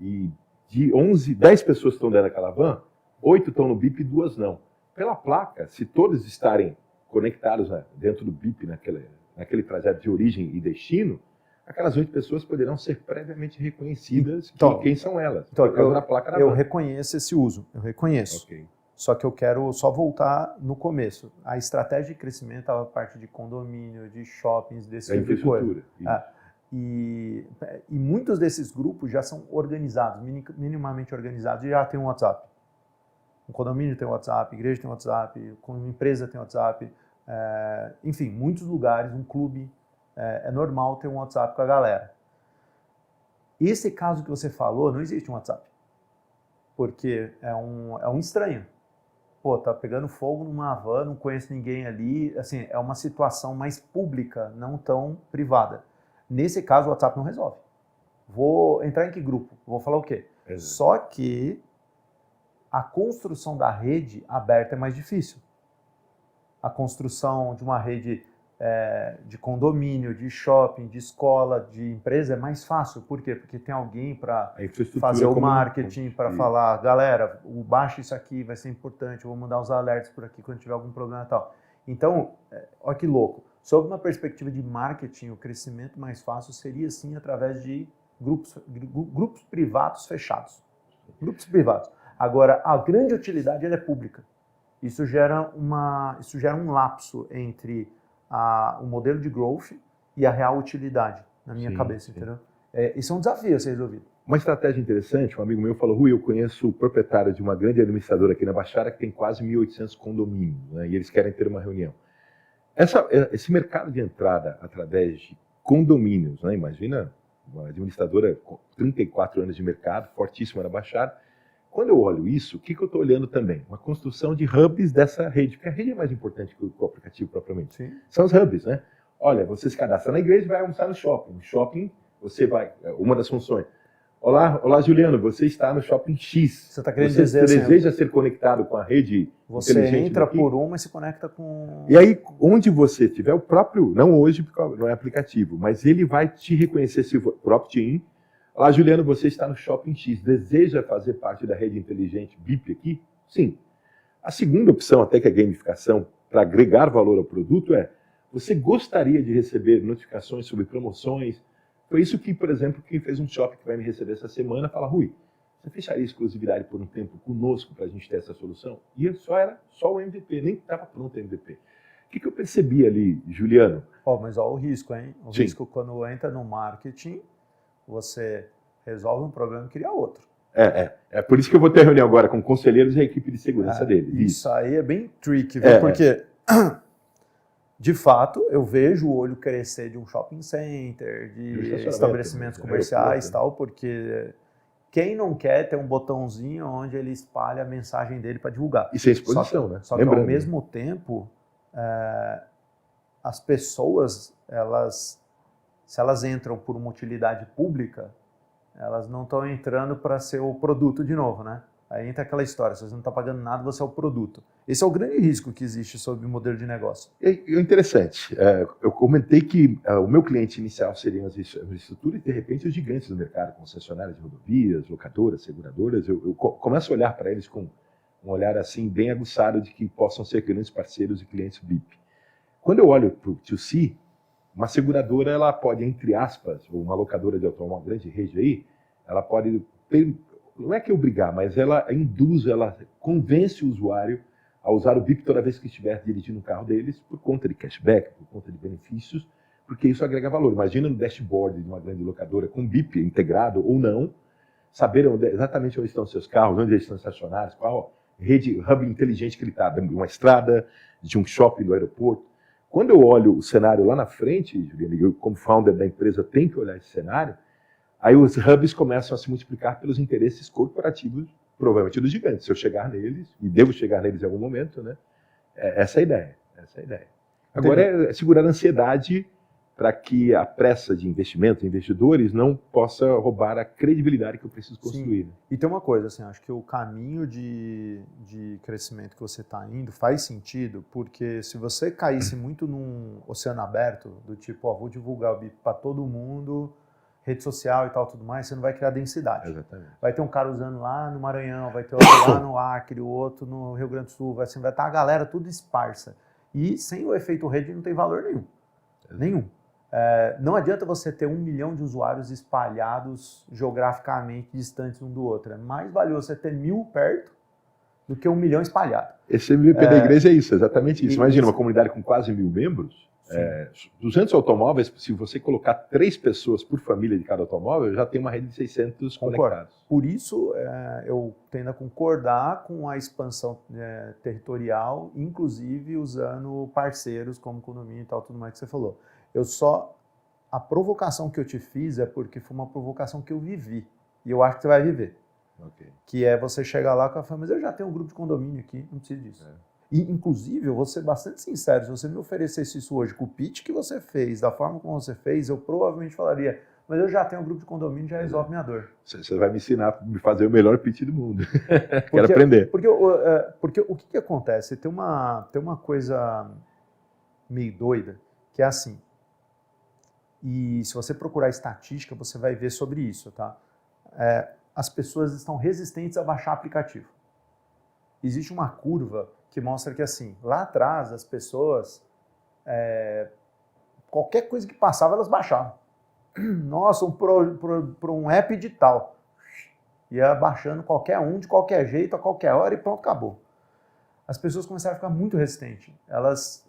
e de 10 pessoas que estão dentro daquela van, 8 estão no BIP e 2 não. Pela placa, se todos estarem conectados, né, dentro do BIP, naquele trajeto de origem e destino, aquelas 8 pessoas poderão ser previamente reconhecidas quem são elas. Então, eu van. reconheço esse uso, eu reconheço. Okay. Só que eu quero só voltar no começo. A estratégia de crescimento, a parte de condomínio, de shoppings, desse tipo de coisa. E muitos desses grupos já são organizados, minimamente organizados, e já tem um WhatsApp. Um condomínio tem um WhatsApp, igreja tem um WhatsApp, uma empresa tem um WhatsApp. Enfim, muitos lugares, um clube, é normal ter um WhatsApp com a galera. Esse caso que você falou, não existe um WhatsApp. Porque é um estranho. Pô, tá pegando fogo numa van, não conheço ninguém ali. Assim, é uma situação mais pública, não tão privada. Nesse caso, o WhatsApp não resolve. Vou entrar em que grupo? Vou falar o quê? Exato. Só que a construção da rede aberta é mais difícil. A construção de uma rede de condomínio, de shopping, de escola, de empresa é mais fácil. Por quê? Porque tem alguém para fazer o marketing, para falar, galera, baixa isso aqui, vai ser importante, eu vou mandar os alertas por aqui quando tiver algum problema e tal. Então, olha que louco. Sob uma perspectiva de marketing, o crescimento mais fácil seria, sim, através de grupos privados fechados. Grupos privados. Agora, a grande utilidade ela é pública. Isso gera um lapso entre o modelo de growth e a real utilidade, na minha cabeça, entendeu? Isso é um desafio a ser resolvido. Uma estratégia interessante, um amigo meu falou, Rui, eu conheço o proprietário de uma grande administradora aqui na Baixada que tem quase 1.800 condomínios, né, e eles querem ter uma reunião. Esse mercado de entrada através de condomínios, né, imagina uma administradora com 34 anos de mercado, fortíssima na Baixada. Quando eu olho isso, o que eu estou olhando também? Uma construção de hubs dessa rede, porque a rede é mais importante que o aplicativo propriamente. Sim. São os hubs, né? Olha, você se cadastra na igreja e vai almoçar no shopping. No shopping, você vai, uma das funções. Olá, Juliano, você está no shopping X. Você está querendo dizer você deseja ser conectado com a rede você inteligente entra daqui? por uma e se conecta com... E aí, onde você tiver o próprio, não hoje, porque não é aplicativo, mas ele vai te reconhecer se o próprio TIM. Olá, Juliano, você está no Shopping X. Deseja fazer parte da rede inteligente BIP aqui? Sim. A segunda opção, até que é gamificação, para agregar valor ao produto, você gostaria de receber notificações sobre promoções? Foi isso que, por exemplo, quem fez um shopping que vai me receber essa semana, fala, Rui, você fecharia exclusividade por um tempo conosco para a gente ter essa solução? E era só o MVP, nem estava pronto o MVP. O que eu percebi ali, Juliano? Mas olha o risco, hein? O risco quando entra no marketing, você resolve um problema e cria outro. É por isso que eu vou ter reunião agora com conselheiros e a equipe de segurança deles. Isso aí é bem tricky, viu? Porque, de fato, eu vejo o olho crescer de um shopping center, de estabelecimentos comerciais e tal, porque quem não quer ter um botãozinho onde ele espalha a mensagem dele para divulgar? E sem exposição, né? Só que, ao mesmo tempo, as pessoas, se elas entram por uma utilidade pública, elas não estão entrando para ser o produto de novo, né? Aí entra aquela história, se você não está pagando nada, você é o produto. Esse é o grande risco que existe sobre o modelo de negócio. É interessante. Eu comentei que o meu cliente inicial seriam as infraestruturas e, de repente, os gigantes do mercado, concessionárias de rodovias, locadoras, seguradoras. Eu começo a olhar para eles com um olhar assim bem aguçado de que possam ser grandes parceiros e clientes BIP. Quando eu olho para o 2C, uma seguradora, ela pode, entre aspas, ou uma locadora de automóvel, uma grande rede aí, ela pode, não é que obrigar, mas ela induz, ela convence o usuário a usar o BIP toda vez que estiver dirigindo um carro deles, por conta de cashback, por conta de benefícios, porque isso agrega valor. Imagina no dashboard de uma grande locadora com BIP integrado ou não, saber exatamente onde estão seus carros, onde eles estão estacionados, qual rede, hub inteligente que ele está, de uma estrada, de um shopping do aeroporto. Quando eu olho o cenário lá na frente, Juliano, eu como founder da empresa tenho que olhar esse cenário, aí os hubs começam a se multiplicar pelos interesses corporativos, provavelmente dos gigantes. Se eu chegar neles, e devo chegar neles em algum momento, né? Essa é a ideia. Agora é segurar a ansiedade para que a pressa de investidores não possa roubar a credibilidade que eu preciso construir. Sim. E tem uma coisa, assim, acho que o caminho de crescimento que você está indo faz sentido, porque se você caísse muito num oceano aberto, do tipo, vou divulgar o BIP para todo mundo, rede social e tal, tudo mais, você não vai criar densidade. Exatamente. Vai ter um cara usando lá no Maranhão, vai ter outro lá no Acre, o outro no Rio Grande do Sul, vai estar a galera tudo esparsa. E sem o efeito rede não tem valor nenhum. Nenhum. Não adianta você ter 1 milhão de usuários espalhados geograficamente distantes um do outro. É mais valioso você ter 1.000 perto do que 1 milhão espalhado. Esse MVP da igreja é isso, exatamente isso. Imagina uma comunidade com quase 1.000 membros, 200 automóveis, se você colocar 3 pessoas por família de cada automóvel, já tem uma rede de 600 conectados. Por isso, eu tendo a concordar com a expansão territorial, inclusive usando parceiros como condomínio e tal, tudo mais que você falou. A provocação que eu te fiz é porque foi uma provocação que eu vivi. E eu acho que você vai viver. Okay. Que é você chegar lá com a fama, mas eu já tenho um grupo de condomínio aqui, não preciso disso. E, inclusive, eu vou ser bastante sincero, se você me oferecesse isso hoje com o pitch que você fez, da forma como você fez, eu provavelmente falaria, mas eu já tenho um grupo de condomínio, já resolve minha dor. Você vai me ensinar a me fazer o melhor pitch do mundo. Quero aprender. Porque o que acontece? Tem uma coisa meio doida, que é assim, e se você procurar estatística, você vai ver sobre isso, tá? As pessoas estão resistentes a baixar aplicativo. Existe uma curva que mostra que, assim, lá atrás, as pessoas, qualquer coisa que passava, elas baixavam. Nossa, um app digital. Ia baixando qualquer um, de qualquer jeito, a qualquer hora e pronto, acabou. As pessoas começaram a ficar muito resistentes.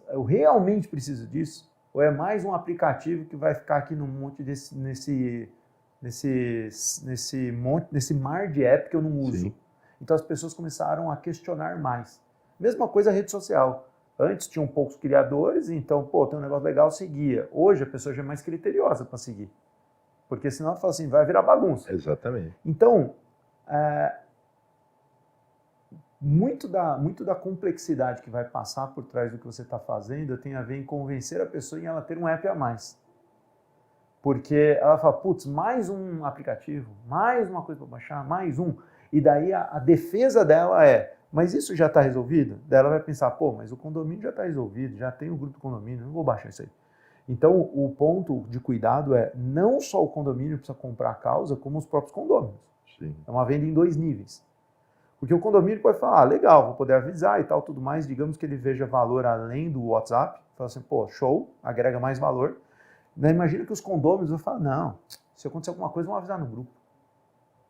Eu realmente preciso disso? Ou é mais um aplicativo que vai ficar aqui no monte nesse mar de app que eu não uso? Sim. Então as pessoas começaram a questionar mais. Mesma coisa a rede social. Antes tinham poucos criadores, então, tem um negócio legal, seguia. Hoje a pessoa já é mais criteriosa para seguir. Porque senão ela fala assim, vai virar bagunça. Exatamente. Então, muito da complexidade que vai passar por trás do que você está fazendo tem a ver em convencer a pessoa em ela ter um app a mais. Porque ela fala, putz, mais um aplicativo, mais uma coisa para baixar, mais um. E daí a defesa dela mas isso já está resolvido? Daí ela vai pensar, mas o condomínio já está resolvido, já tem o grupo do condomínio, não vou baixar isso aí. Então, o ponto de cuidado não só o condomínio precisa comprar a causa, como os próprios condôminos. Sim. É uma venda em 2 níveis. Porque o condomínio pode falar, legal, vou poder avisar e tal, tudo mais, digamos que ele veja valor além do WhatsApp, fala assim, show, agrega mais valor. Daí imagina que os condôminos vão falar, não, se acontecer alguma coisa, vão avisar no grupo.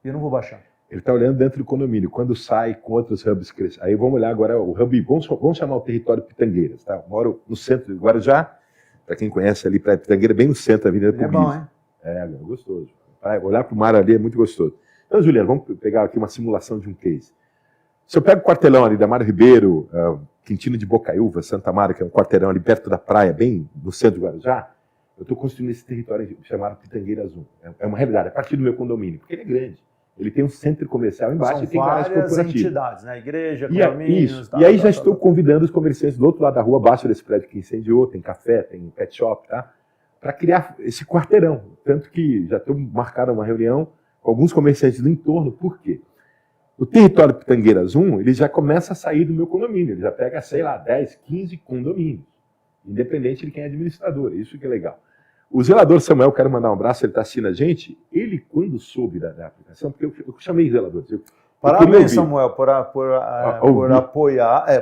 E eu não vou baixar. Ele está olhando dentro do condomínio, quando sai com outros hubs crescem. Aí vamos olhar agora o hub, vamos chamar o território Pitangueiras, tá? Eu moro no centro de Guarujá, para quem conhece ali, Praia Pitangueira, bem no centro da Avenida Pugliese. É bom, hein? É gostoso. Olhar para o mar ali é muito gostoso. Então, Juliano, vamos pegar aqui uma simulação de um case. Se eu pego o quartelão ali da Mário Ribeiro, Quintino de Bocaiúva, Santa Mária, que é um quarteirão ali perto da praia, bem no centro de Guarujá, eu estou construindo esse território chamado Pitangueiras 1. É uma realidade, a partir do meu condomínio, porque ele é grande. Ele tem um centro comercial embaixo e tem várias corporativas. Entidades, né? Igreja, condomínios... E aí já estou convidando os comerciantes do outro lado da rua, abaixo desse prédio que incendiou, tem café, tem pet shop, tá? Para criar esse quarteirão. Tanto que já estou marcando uma reunião com alguns comerciantes do entorno. Por quê? O território Pitangueiras 1, ele já começa a sair do meu condomínio. Ele já pega, 10, 15 condomínios. Independente de quem é administrador. Isso que é legal. O zelador Samuel, quero mandar um abraço, ele está assistindo a gente. Ele, quando soube da aplicação, porque eu chamei zeladores. Parabéns, Samuel, por apoiar,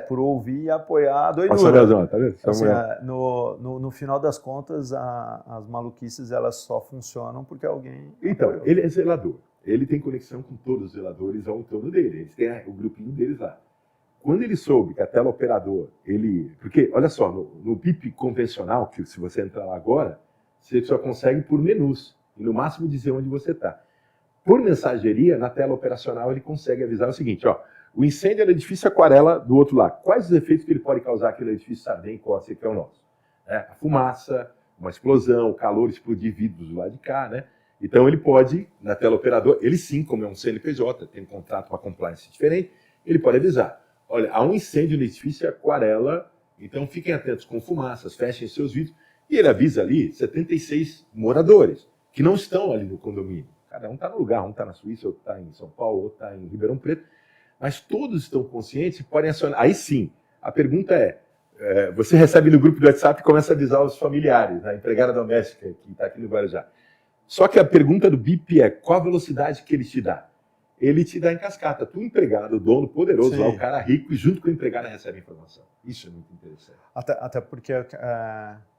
por ouvir e apoiar a doidura. Tá vendo? Assim, no final das contas, as maluquices elas só funcionam porque alguém... Então, apoiou. Ele é zelador. Ele tem conexão com todos os zeladores ao entorno dele. Eles têm o grupinho deles lá. Quando ele soube que a teleoperador, porque, olha só, no BIP convencional, que se você entrar lá agora, você só consegue por menus, e no máximo dizer onde você está. Por mensageria, na tela operacional, ele consegue avisar o seguinte, o incêndio é no edifício Aquarela do outro lado. Quais os efeitos que ele pode causar aquele edifício Sardem Costa, que é o nosso? A fumaça, uma explosão, o calor, explodir vidros do lado de cá, né? Então ele pode, na tela operador, ele sim, como é um CNPJ, tem um contrato com a compliance diferente, ele pode avisar. Olha, há um incêndio no edifício Aquarela, então fiquem atentos com fumaças, fechem seus vidros. E ele avisa ali 76 moradores que não estão ali no condomínio. Cada um está no lugar, um está na Suíça, outro está em São Paulo, outro está em Ribeirão Preto. Mas todos estão conscientes e podem acionar. Aí sim, a pergunta você recebe no grupo do WhatsApp e começa a avisar os familiares, a empregada doméstica que está aqui no Guarujá. Só que a pergunta do BIP é qual a velocidade que ele te dá? Ele te dá em cascata. Tu, empregado, o dono poderoso, Sim. lá, o cara rico, e junto com o empregado recebe a informação. Isso é muito interessante. Até porque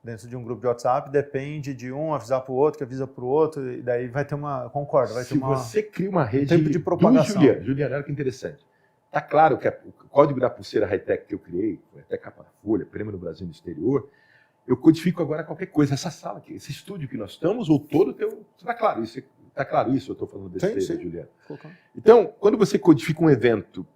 dentro de um grupo de WhatsApp depende de um avisar para o outro, que avisa para o outro, e daí vai ter uma... Concordo, vai ter Se você cria uma rede tempo de propagação. Juliano, olha que interessante. Tá claro que o código da pulseira high-tech que eu criei, até capa da Folha, prêmio no Brasil e no exterior, eu codifico agora qualquer coisa. Essa sala aqui, esse estúdio que nós estamos, ou todo o teu... Tá claro isso? Tá claro isso? Eu estou falando besteira, sim. Juliano. Então, quando você codifica um evento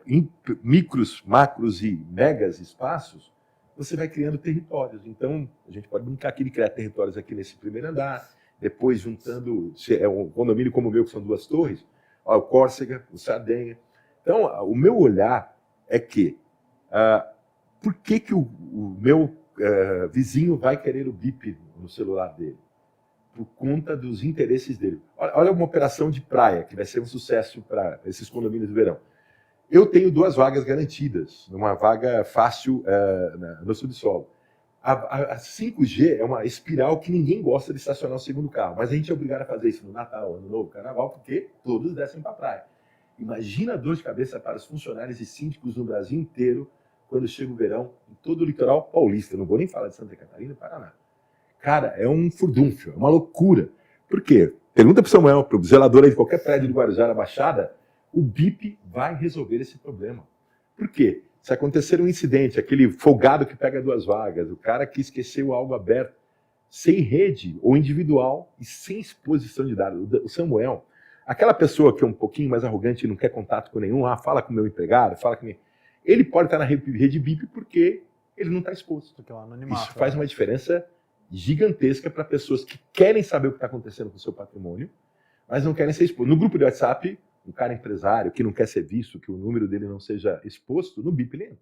em micros, macros e megas espaços, você vai criando territórios. Então, a gente pode brincar aqui de criar territórios aqui nesse primeiro andar, depois juntando, se é um condomínio como o meu, que são 2 torres, o Córcega, o Sardenha. Então, o meu olhar é que, por que o meu vizinho vai querer o BIP no celular dele? Por conta dos interesses dele. Olha uma operação de praia, que vai ser um sucesso para esses condomínios do verão. Eu tenho 2 vagas garantidas, numa vaga fácil no subsolo. A 5G é uma espiral que ninguém gosta de estacionar o segundo carro, mas a gente é obrigado a fazer isso no Natal, Ano Novo, Carnaval, porque todos descem para a praia. Imagina a dor de cabeça para os funcionários e síndicos no Brasil inteiro quando chega o verão, em todo o litoral paulista. Não vou nem falar de Santa Catarina e Paraná. Cara, é um furdúnfio, é uma loucura. Por quê? Pergunta para o Samuel, para o zelador aí de qualquer prédio do Guarujá, na Baixada, o BIP vai resolver esse problema. Por quê? Se acontecer um incidente, aquele folgado que pega 2 vagas, o cara que esqueceu algo aberto, sem rede ou individual e sem exposição de dados. O Samuel, aquela pessoa que é um pouquinho mais arrogante e não quer contato com nenhum, fala com o meu empregado, fala com ele pode estar na rede BIP porque ele não está exposto. Porque é um anonimato. Isso faz uma diferença gigantesca para pessoas que querem saber o que está acontecendo com o seu patrimônio, mas não querem ser expostos. No grupo de WhatsApp, um cara empresário que não quer ser visto, que o número dele não seja exposto, no BIP ele entra.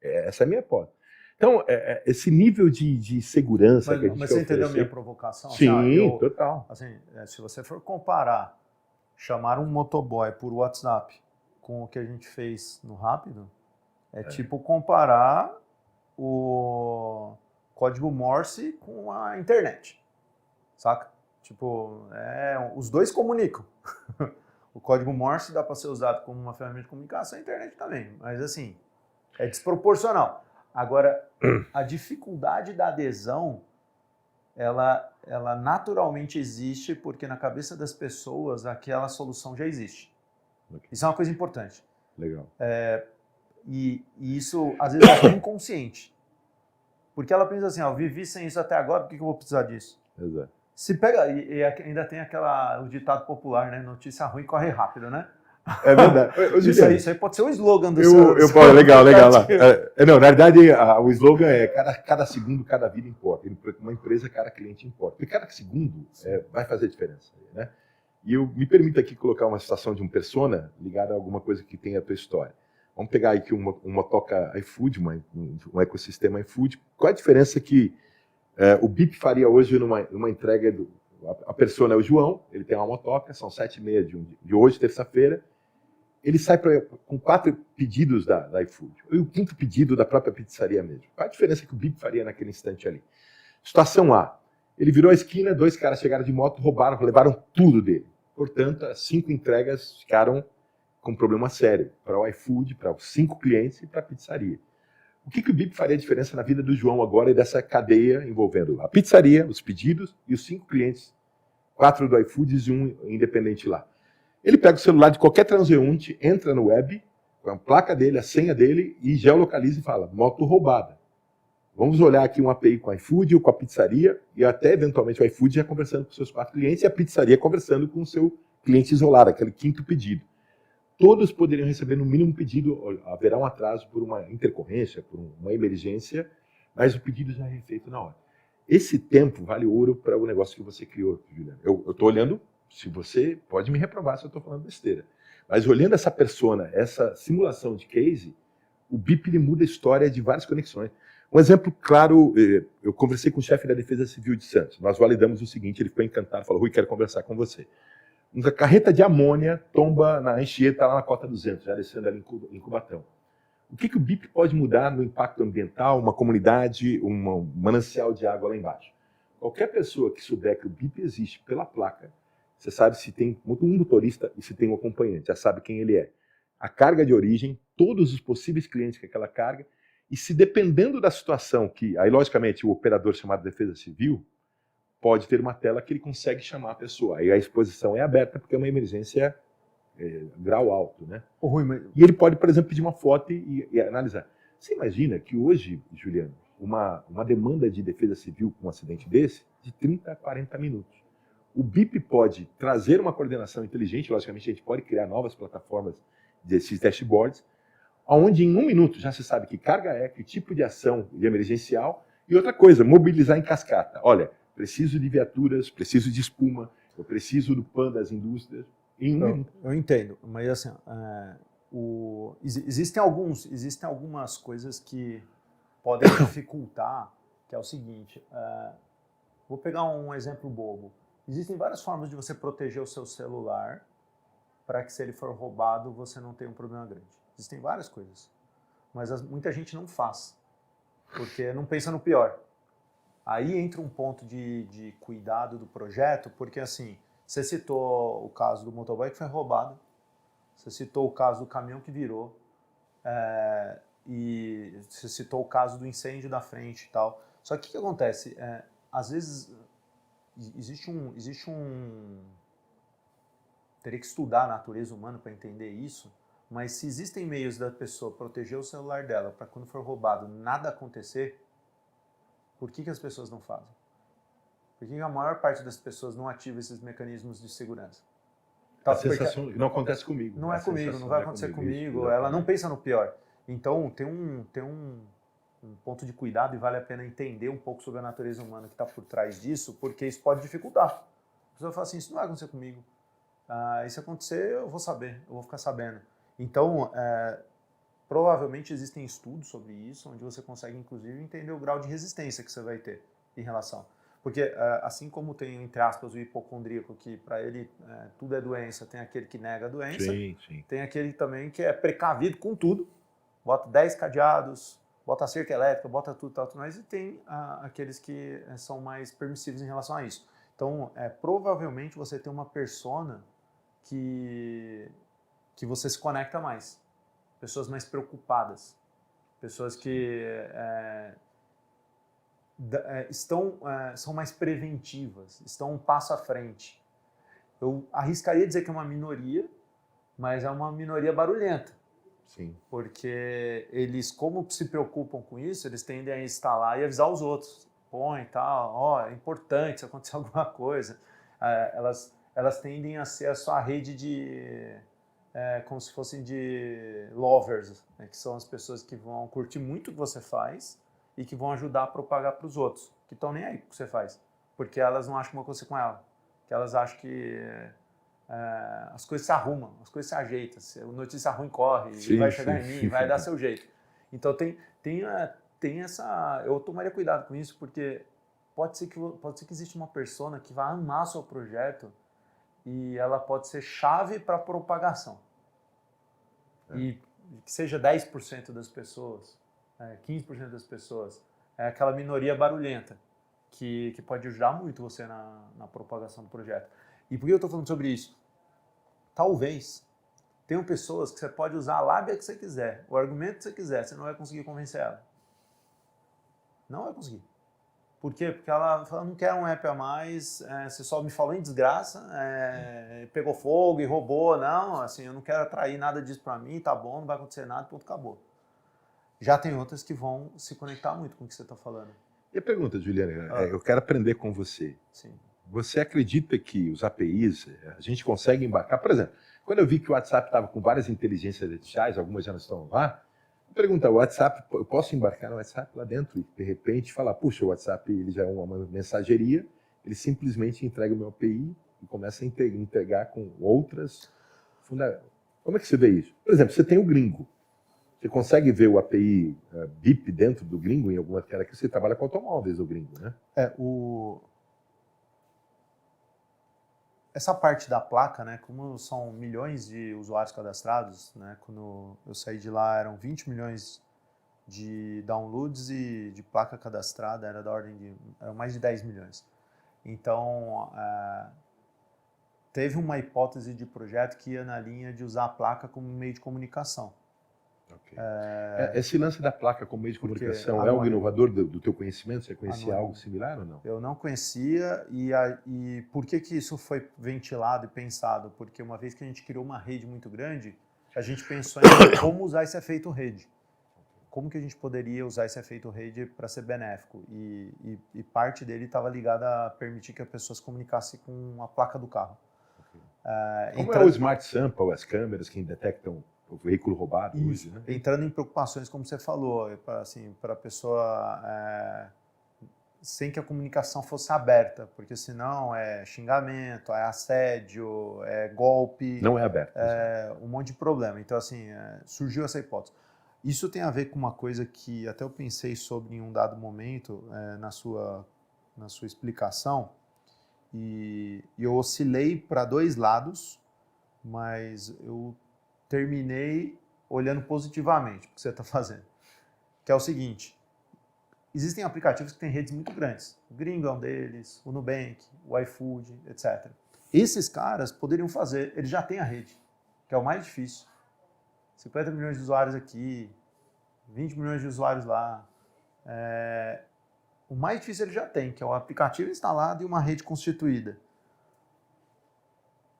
Essa é a minha hipótese. Então, esse nível de segurança que a gente Mas você entendeu a minha provocação? Sim, total. Assim, se você for comparar, chamar um motoboy por WhatsApp com o que a gente fez no Rápido, tipo comparar o código Morse com a internet, saca? Tipo, os dois comunicam. O código Morse dá para ser usado como uma ferramenta de comunicação, a internet também, mas assim, é desproporcional. Agora, a dificuldade da adesão, ela naturalmente existe porque na cabeça das pessoas aquela solução já existe. Okay. Isso é uma coisa importante. Legal. E isso, às vezes, é inconsciente. Porque ela pensa assim, eu vivi sem isso até agora, por que eu vou precisar disso? Exato. Se pega, e ainda tem o ditado popular, né? Notícia ruim corre rápido, né? É verdade. Isso aí pode ser o slogan do seu... Legal. Não, na verdade, o slogan é cada segundo, cada vida importa. Uma empresa, cada cliente importa. Porque cada segundo vai fazer diferença. Né? E eu me permito aqui colocar uma situação de um persona ligada a alguma coisa que tem a tua história. Vamos pegar aqui uma toca iFood, um ecossistema iFood. Qual a diferença que o BIP faria hoje numa entrega? A persona é o João, ele tem uma motoca, são 7h30 de hoje, terça-feira. Ele sai com 4 pedidos da iFood. E o 5º pedido da própria pizzaria mesmo. Qual a diferença que o BIP faria naquele instante ali? Situação A. Ele virou a esquina, 2 caras chegaram de moto, roubaram, levaram tudo dele. Portanto, as 5 entregas ficaram com um problema sério para o iFood, para os 5 clientes e para a pizzaria. O que o BIP faria diferença na vida do João agora e dessa cadeia envolvendo a pizzaria, os pedidos e os 5 clientes, 4 do iFood e 1 independente lá? Ele pega o celular de qualquer transeunte, entra no web, com a placa dele, a senha dele, e geolocaliza e fala, moto roubada. Vamos olhar aqui um API com o iFood ou com a pizzaria, e até, eventualmente, o iFood já conversando com seus 4 clientes e a pizzaria conversando com o seu cliente isolado, aquele 5º pedido. Todos poderiam receber no mínimo pedido, haverá um atraso por uma intercorrência, por uma emergência, mas o pedido já é feito na hora. Esse tempo vale ouro para o negócio que você criou, Juliano. Eu estou olhando... Se você pode me reprovar se eu estou falando besteira. Mas olhando essa persona, essa simulação de case, o BIP ele muda a história de várias conexões. Um exemplo claro, eu conversei com o chefe da Defesa Civil de Santos. Nós validamos o seguinte, ele ficou encantado, falou, Rui, quero conversar com você. Uma carreta de amônia tomba na Anchieta, lá na Cota 200, já descendo ali em Cubatão. O que o BIP pode mudar no impacto ambiental, uma comunidade, um manancial de água lá embaixo? Qualquer pessoa que souber que o BIP existe pela placa, você sabe se tem um motorista e se tem um acompanhante, já sabe quem ele é. A carga de origem, todos os possíveis clientes com aquela carga, e se dependendo da situação, que aí logicamente o operador chamado Defesa Civil pode ter uma tela que ele consegue chamar a pessoa. Aí a exposição é aberta porque é uma emergência grau alto, né? E ele pode, por exemplo, pedir uma foto e analisar. Você imagina que hoje, Juliano, uma demanda de defesa civil com um acidente desse, de 30 a 40 minutos. O BIP pode trazer uma coordenação inteligente, logicamente a gente pode criar novas plataformas desses dashboards, onde em 1 minuto já se sabe que carga é, que tipo de ação de emergencial, e outra coisa, mobilizar em cascata. Olha, preciso de viaturas, preciso de espuma, eu preciso do PAN das indústrias, em 1 minuto. Eu entendo, mas assim, existem algumas coisas que podem dificultar, que é o seguinte, vou pegar um exemplo bobo. Existem várias formas de você proteger o seu celular para que, se ele for roubado, você não tenha um problema grande. Existem várias coisas, mas muita gente não faz, porque não pensa no pior. Aí entra um ponto de cuidado do projeto, porque assim, você citou o caso do motoboy que foi roubado, você citou o caso do caminhão que virou, e você citou o caso do incêndio da frente e tal. Só que o que acontece? Às vezes existe um... Teria que estudar a natureza humana para entender isso, mas se existem meios da pessoa proteger o celular dela para quando for roubado nada acontecer, por que as pessoas não fazem? Por que a maior parte das pessoas não ativa esses mecanismos de segurança? A sensação não acontece comigo. Não é comigo, não vai acontecer comigo. Ela não pensa no pior. Então, tem um ponto de cuidado e vale a pena entender um pouco sobre a natureza humana que está por trás disso, porque isso pode dificultar. A pessoa fala assim, isso não vai acontecer comigo. E se acontecer, eu vou saber, eu vou ficar sabendo. Então, provavelmente existem estudos sobre isso, onde você consegue, inclusive, entender o grau de resistência que você vai ter em relação. Porque, assim como tem, entre aspas, o hipocondríaco, que para ele tudo é doença, tem aquele que nega a doença, sim. Tem aquele também que é precavido com tudo, bota 10 cadeados, bota cerca elétrica, bota tudo, tal, tudo mais, e tem aqueles que são mais permissivos em relação a isso. Então, provavelmente você tem uma persona que você se conecta mais. Pessoas mais preocupadas. Pessoas que são mais preventivas, estão um passo à frente. Eu arriscaria dizer que é uma minoria, mas é uma minoria barulhenta. Sim. Porque eles, como se preocupam com isso, eles tendem a instalar e avisar os outros. Põe e tal, é importante se acontecer alguma coisa. Elas tendem a ser a sua rede de... como se fossem de lovers, né, que são as pessoas que vão curtir muito o que você faz e que vão ajudar a propagar para os outros, que estão nem aí com o que você faz. Porque elas não acham que uma coisa com ela. Que elas acham que as coisas se arrumam, as coisas se ajeitam. A notícia ruim corre, vai chegar em mim, vai dar seu jeito. Então tem essa... Eu tomaria cuidado com isso, porque pode ser que exista uma persona que vai amar seu projeto e ela pode ser chave para a propagação. E que seja 10% das pessoas, 15% das pessoas, é aquela minoria barulhenta que pode ajudar muito você na propagação do projeto. E por que eu estou falando sobre isso? Talvez tenham pessoas que você pode usar a lábia que você quiser, o argumento que você quiser, você não vai conseguir convencer ela. Não vai conseguir. Por quê? Porque ela fala, não quero um app a mais, você só me falou em desgraça, pegou fogo e roubou, não, assim, eu não quero atrair nada disso para mim, tá bom, não vai acontecer nada, ponto, acabou. Já tem outras que vão se conectar muito com o que você está falando. E a pergunta, Juliana, eu quero aprender com você. Sim. Você acredita que os APIs, a gente consegue embarcar? Por exemplo, quando eu vi que o WhatsApp estava com várias inteligências artificiais, algumas já não estão lá, pergunta, o WhatsApp, eu posso embarcar no WhatsApp lá dentro e, de repente, falar, puxa, o WhatsApp ele já é uma mensageria, ele simplesmente entrega o meu API e começa a entregar com outras... Como é que você vê isso? Por exemplo, você tem o Gringo. Você consegue ver o API BIP dentro do Gringo em alguma tela que você trabalha com automóveis, o Gringo, né? Essa parte da placa, né, como são milhões de usuários cadastrados, né, quando eu saí de lá eram 20 milhões de downloads e de placa cadastrada era da ordem de mais de 10 milhões. Então, teve uma hipótese de projeto que ia na linha de usar a placa como meio de comunicação. Okay. Esse lance da placa como meio de comunicação é algo inovador do teu conhecimento? Você conhecia algo similar ou não? Eu não conhecia, e por que isso foi ventilado e pensado? Porque uma vez que a gente criou uma rede muito grande, a gente pensou em como usar esse efeito rede. Como que a gente poderia usar esse efeito rede para ser benéfico? E parte dele estava ligada a permitir que as pessoas comunicassem com a placa do carro. Como é o Smart Sample, as câmeras que detectam o veículo roubado hoje, né? Entrando em preocupações, como você falou, assim, para a pessoa, sem que a comunicação fosse aberta, porque senão é xingamento, é assédio, é golpe. Não é aberto. Um monte de problema. Então, assim, surgiu essa hipótese. Isso tem a ver com uma coisa que até eu pensei sobre em um dado momento na sua explicação, e eu oscilei para dois lados, mas eu terminei olhando positivamente o que você está fazendo. Que é o seguinte, existem aplicativos que têm redes muito grandes. O Gringo é um deles, o Nubank, o iFood, etc. Esses caras poderiam fazer, eles já têm a rede, que é o mais difícil. 50 milhões de usuários aqui, 20 milhões de usuários lá. O mais difícil ele já tem, que é o aplicativo instalado e uma rede constituída.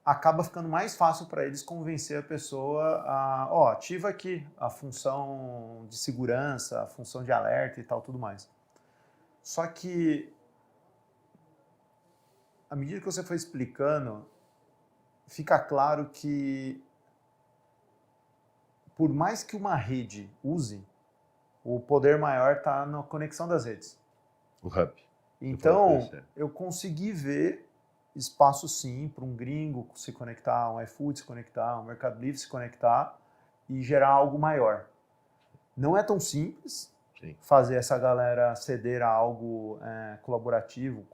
Acaba ficando mais fácil para eles convencer a pessoa a, ativa aqui a função de segurança, a função de alerta e tal, tudo mais. Só que, à medida que você foi explicando, fica claro que, por mais que uma rede use, o poder maior está na conexão das redes. O hub. Então, eu consegui ver espaço sim para um Gringo se conectar, um iFood se conectar, um Mercado Livre se conectar e gerar algo maior. Não é tão simples fazer essa galera ceder a algo colaborativo,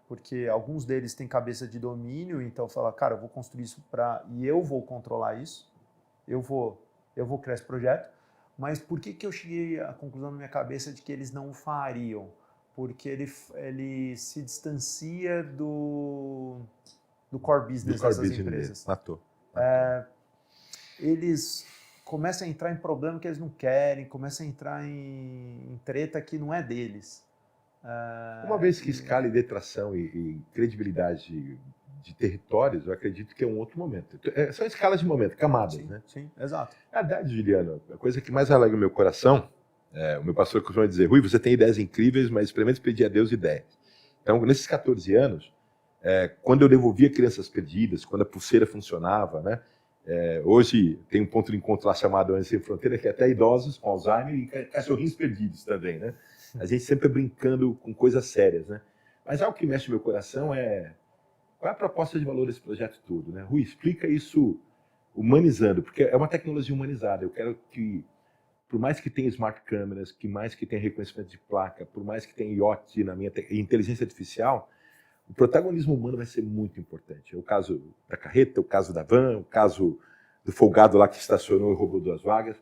porque alguns deles têm cabeça de domínio, então fala, cara, eu vou construir isso e eu vou controlar isso, eu vou criar esse projeto. Mas por que eu cheguei à conclusão na minha cabeça de que eles não o fariam? Porque ele se distancia do core business dessas empresas. Matou. Eles começam a entrar em problema que eles não querem, começam a entrar em treta que não é deles. Uma vez que escala e detração e credibilidade de territórios, eu acredito que é um outro momento. São escalas de momento, camadas, sim, né? Sim, exato. Na verdade, Juliano, a coisa que mais alegra o meu coração, o meu pastor costuma dizer, Rui, você tem ideias incríveis, mas experimenta pedir a Deus ideias. Então, nesses 14 anos, quando eu devolvia crianças perdidas, quando a pulseira funcionava, né? Hoje tem um ponto de encontro lá chamado Anjos Sem Fronteira, que é até idosos com Alzheimer e cachorrinhos perdidos também, né? A gente sempre brincando com coisas sérias, né? Mas algo que mexe no meu coração qual é a proposta de valor desse projeto todo, né? Rui, explica isso humanizando, porque é uma tecnologia humanizada. Eu quero que, por mais que tenha smart câmeras, por mais que tenha reconhecimento de placa, por mais que tenha IoT na minha inteligência artificial, o protagonismo humano vai ser muito importante. É o caso da carreta, o caso da van, o caso do folgado lá que estacionou e roubou 2 vagas.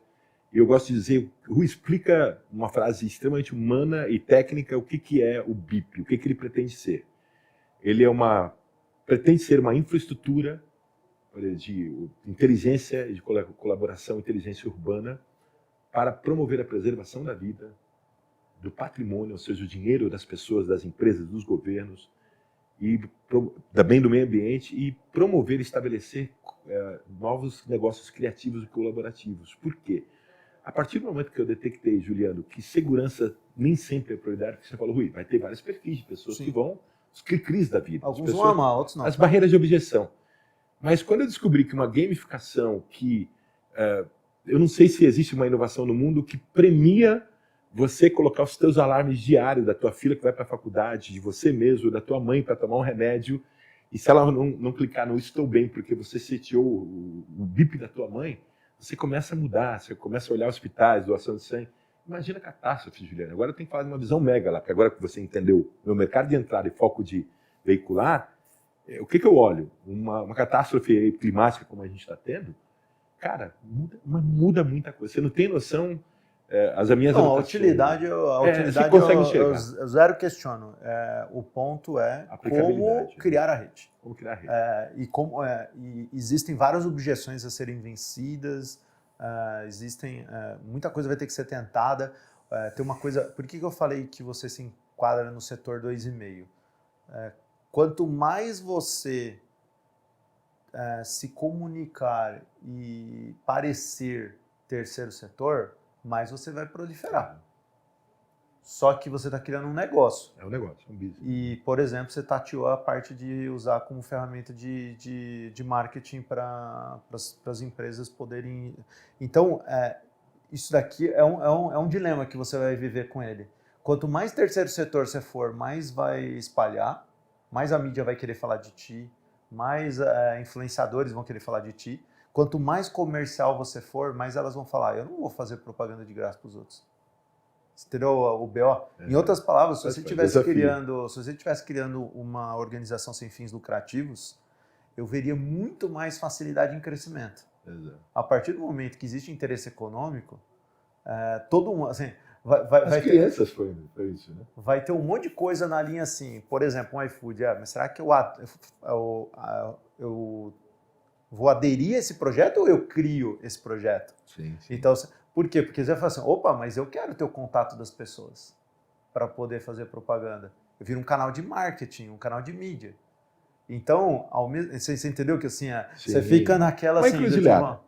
E eu gosto de dizer, Rui, explica uma frase extremamente humana e técnica o que é o BIP, o que ele pretende ser. Ele pretende ser uma infraestrutura de inteligência, de colaboração, inteligência urbana, para promover a preservação da vida, do patrimônio, ou seja, o dinheiro das pessoas, das empresas, dos governos, e também do meio ambiente, e promover e estabelecer novos negócios criativos e colaborativos. Por quê? A partir do momento que eu detectei, Juliano, que segurança nem sempre é prioridade, que você falou, Rui, vai ter vários perfis de pessoas que vão, os cri-cris da vida. Alguns vão amar, outros não. As barreiras de objeção. Mas quando eu descobri que uma gamificação eu não sei se existe uma inovação no mundo que premia você colocar os teus alarmes diários da tua filha que vai para a faculdade, de você mesmo, da tua mãe para tomar um remédio, e se ela não clicar no estou bem porque você seteou o bip da tua mãe, você começa a mudar, você começa a olhar hospitais, doação de sangue. Imagina a catástrofe, Juliana. Agora eu tenho que falar de uma visão mega lá, porque agora que você entendeu meu mercado de entrada e foco de veicular, o que eu olho? Uma catástrofe climática como a gente está tendo, cara, muda muita coisa. Você não tem noção as minhas Não, a anotações. utilidade você consegue enxergar. eu zero questiono. O ponto é como criar a rede. Como criar a rede. E existem várias objeções a serem vencidas, muita coisa vai ter que ser tentada. Tem uma coisa, por que eu falei que você se enquadra no setor 2,5? Quanto mais você se comunicar e parecer terceiro setor, mais você vai proliferar. Só que você está criando um negócio. É um negócio, é um business. E, por exemplo, você tateou a parte de usar como ferramenta de marketing para as empresas poderem... Então, isso daqui é um dilema que você vai viver com ele. Quanto mais terceiro setor você for, mais vai espalhar, mais a mídia vai querer falar de ti, mais influenciadores vão querer falar de ti. Quanto mais comercial você for, mais elas vão falar, eu não vou fazer propaganda de graça para os outros. Você entendeu o BO? Em outras palavras, se você estivesse criando uma organização sem fins lucrativos, eu veria muito mais facilidade em crescimento. Exato. A partir do momento que existe interesse econômico, todo mundo, assim, As crianças foi isso, né? Vai ter um monte de coisa na linha assim, por exemplo, um iFood, mas será que eu vou aderir a esse projeto ou eu crio esse projeto? Sim. Então, por quê? Porque você vai falar assim, opa, mas eu quero ter o contato das pessoas para poder fazer propaganda. Eu viro um canal de marketing, um canal de mídia. Então, você entendeu que assim, você fica naquela... Uma encruzilhada.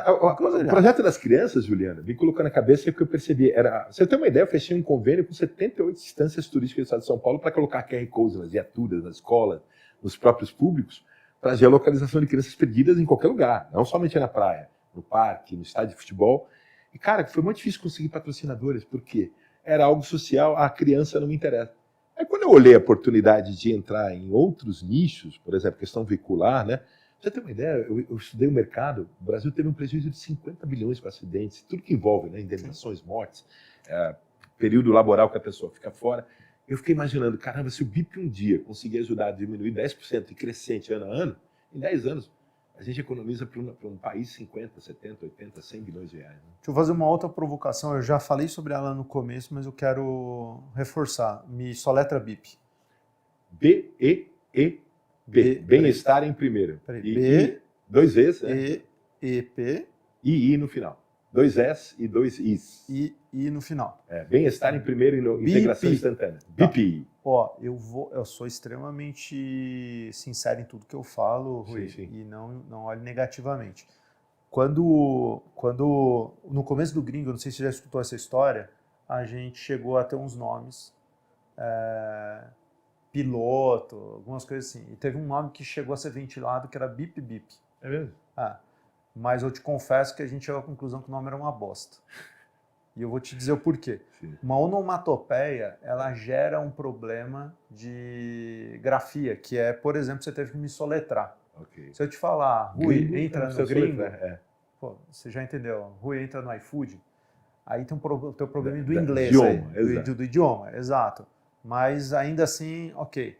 O projeto das crianças, Juliana, me colocou na cabeça que eu percebi. Você tem uma ideia, eu fechei um convênio com 78 instâncias turísticas do estado de São Paulo para colocar QR Codes nas viaturas, nas escolas, nos próprios públicos, para geolocalização de crianças perdidas em qualquer lugar, não somente na praia, no parque, no estádio de futebol. E, cara, foi muito difícil conseguir patrocinadores, porque era algo social, a criança não me interessa. Aí, quando eu olhei a oportunidade de entrar em outros nichos, por exemplo, questão veicular, né? Você tem uma ideia? Eu estudei o mercado, o Brasil teve um prejuízo de 50 bilhões com acidentes, tudo que envolve, né? Indenizações, mortes, período laboral que a pessoa fica fora. Eu fiquei imaginando, caramba, se o BIP um dia conseguir ajudar a diminuir 10% e crescente ano a ano, em 10 anos, a gente economiza para um país 50, 70, 80, 100 bilhões de reais. Né? Deixa eu fazer uma outra provocação. Eu já falei sobre ela no começo, mas eu quero reforçar. Me soletra BIP. B-E-E-P. Bem-estar em primeiro. B, 2 E's, né? E-E-P. I no final. 2 S e 2 Is. I no final. Bem-estar em primeiro e integração instantânea. BIP. Eu sou extremamente sincero em tudo que eu falo, Rui, sim. E não olho negativamente. Quando no começo do Gringo, não sei se você já escutou essa história, a gente chegou a ter uns nomes, piloto, algumas coisas assim. E teve um nome que chegou a ser ventilado que era Bip Bip. É mesmo? Mas eu te confesso que a gente chegou à conclusão que o nome era uma bosta. E eu vou te dizer o porquê. Sim. Uma onomatopeia, ela gera um problema de grafia, que é, por exemplo, você teve que me soletrar. Okay. Se eu te falar, Rui, entra no Gringo, você já entendeu, Rui entra no iFood, aí tem o teu problema do inglês, do idioma, exato. Mas ainda assim, ok.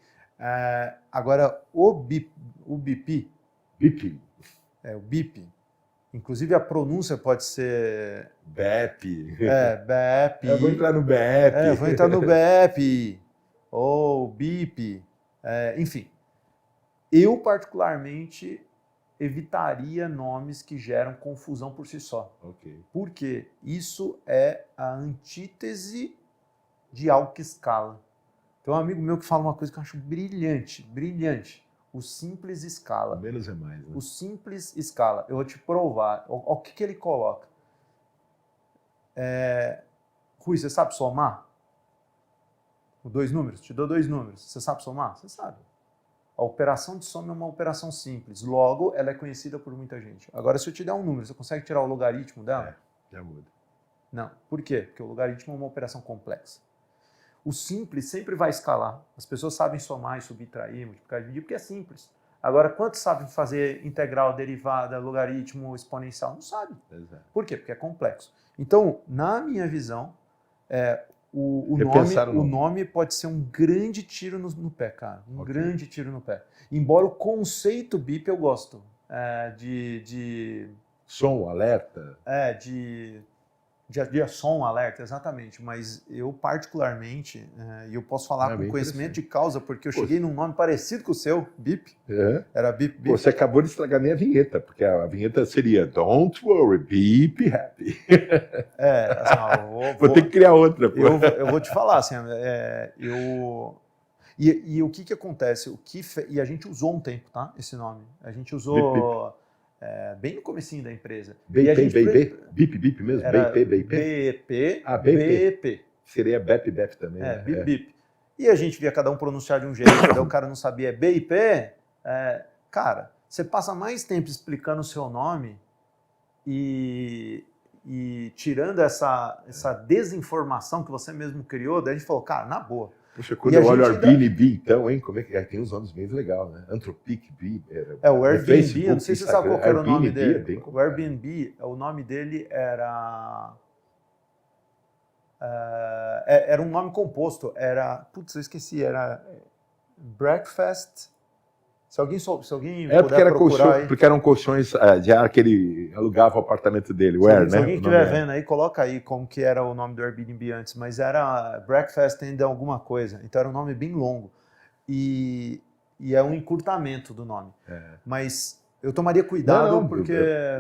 Agora, o BIP, o BIP, inclusive a pronúncia pode ser... BEP. BEP. Eu vou entrar no BEP. Vou entrar no BEP. Ou BIP. Enfim. Eu, particularmente, evitaria nomes que geram confusão por si só. Okay. Porque isso é a antítese de algo que escala. Tem um amigo meu que fala uma coisa que eu acho brilhante. O simples escala. Menos é mais. Né? O simples escala. Eu vou te provar. O que ele coloca? Rui, você sabe somar? 2 números? Te dou 2 números. Você sabe somar? Você sabe. A operação de soma é uma operação simples. Logo, ela é conhecida por muita gente. Agora, se eu te der um número, você consegue tirar o logaritmo dela? Já muda. Não. Por quê? Porque o logaritmo é uma operação complexa. O simples sempre vai escalar. As pessoas sabem somar e subtrair, multiplicar e dividir, porque é simples. Agora, quantos sabem fazer integral, derivada, logaritmo, exponencial? Não sabem. Exato. Por quê? Porque é complexo. Então, na minha visão, o nome pode ser um grande tiro no pé, cara. Grande tiro no pé. Embora o conceito BIP eu gosto. De som, alerta. dia som, alerta, exatamente. Mas eu particularmente, e eu posso falar com conhecimento de causa, porque eu cheguei num nome parecido com o seu, Bip. Era Bip Bip. Você acabou de estragar minha vinheta, porque a vinheta seria Don't worry, Bip happy. Assim, vou ter que criar outra. Eu vou te falar, assim, E o que acontece? E a gente usou um tempo, tá? Esse nome. A gente usou bem no comecinho da empresa. BIP mesmo? BIP? BEP, BEP. Seria BEP também. BIP. E a gente via cada um pronunciar de um jeito, daí o cara não sabia BIP. Cara, você passa mais tempo explicando o seu nome e tirando essa desinformação que você mesmo criou, daí a gente falou, cara, na boa. Puxa, quando eu olho o Airbnb, então, hein, como é que tem uns nomes meio legais, né? Anthropic Bee. O Airbnb, eu não sei se você sabe qual era o nome dele. O Airbnb, o nome dele era um nome composto, eu esqueci, era Breakfast. Se alguém puder procurar porque eram colchões de ar que ele alugava o apartamento dele, Se alguém estiver vendo aí, coloca aí como que era o nome do Airbnb antes, mas era Breakfast and alguma coisa, então era um nome bem longo e é um encurtamento do nome, mas eu tomaria cuidado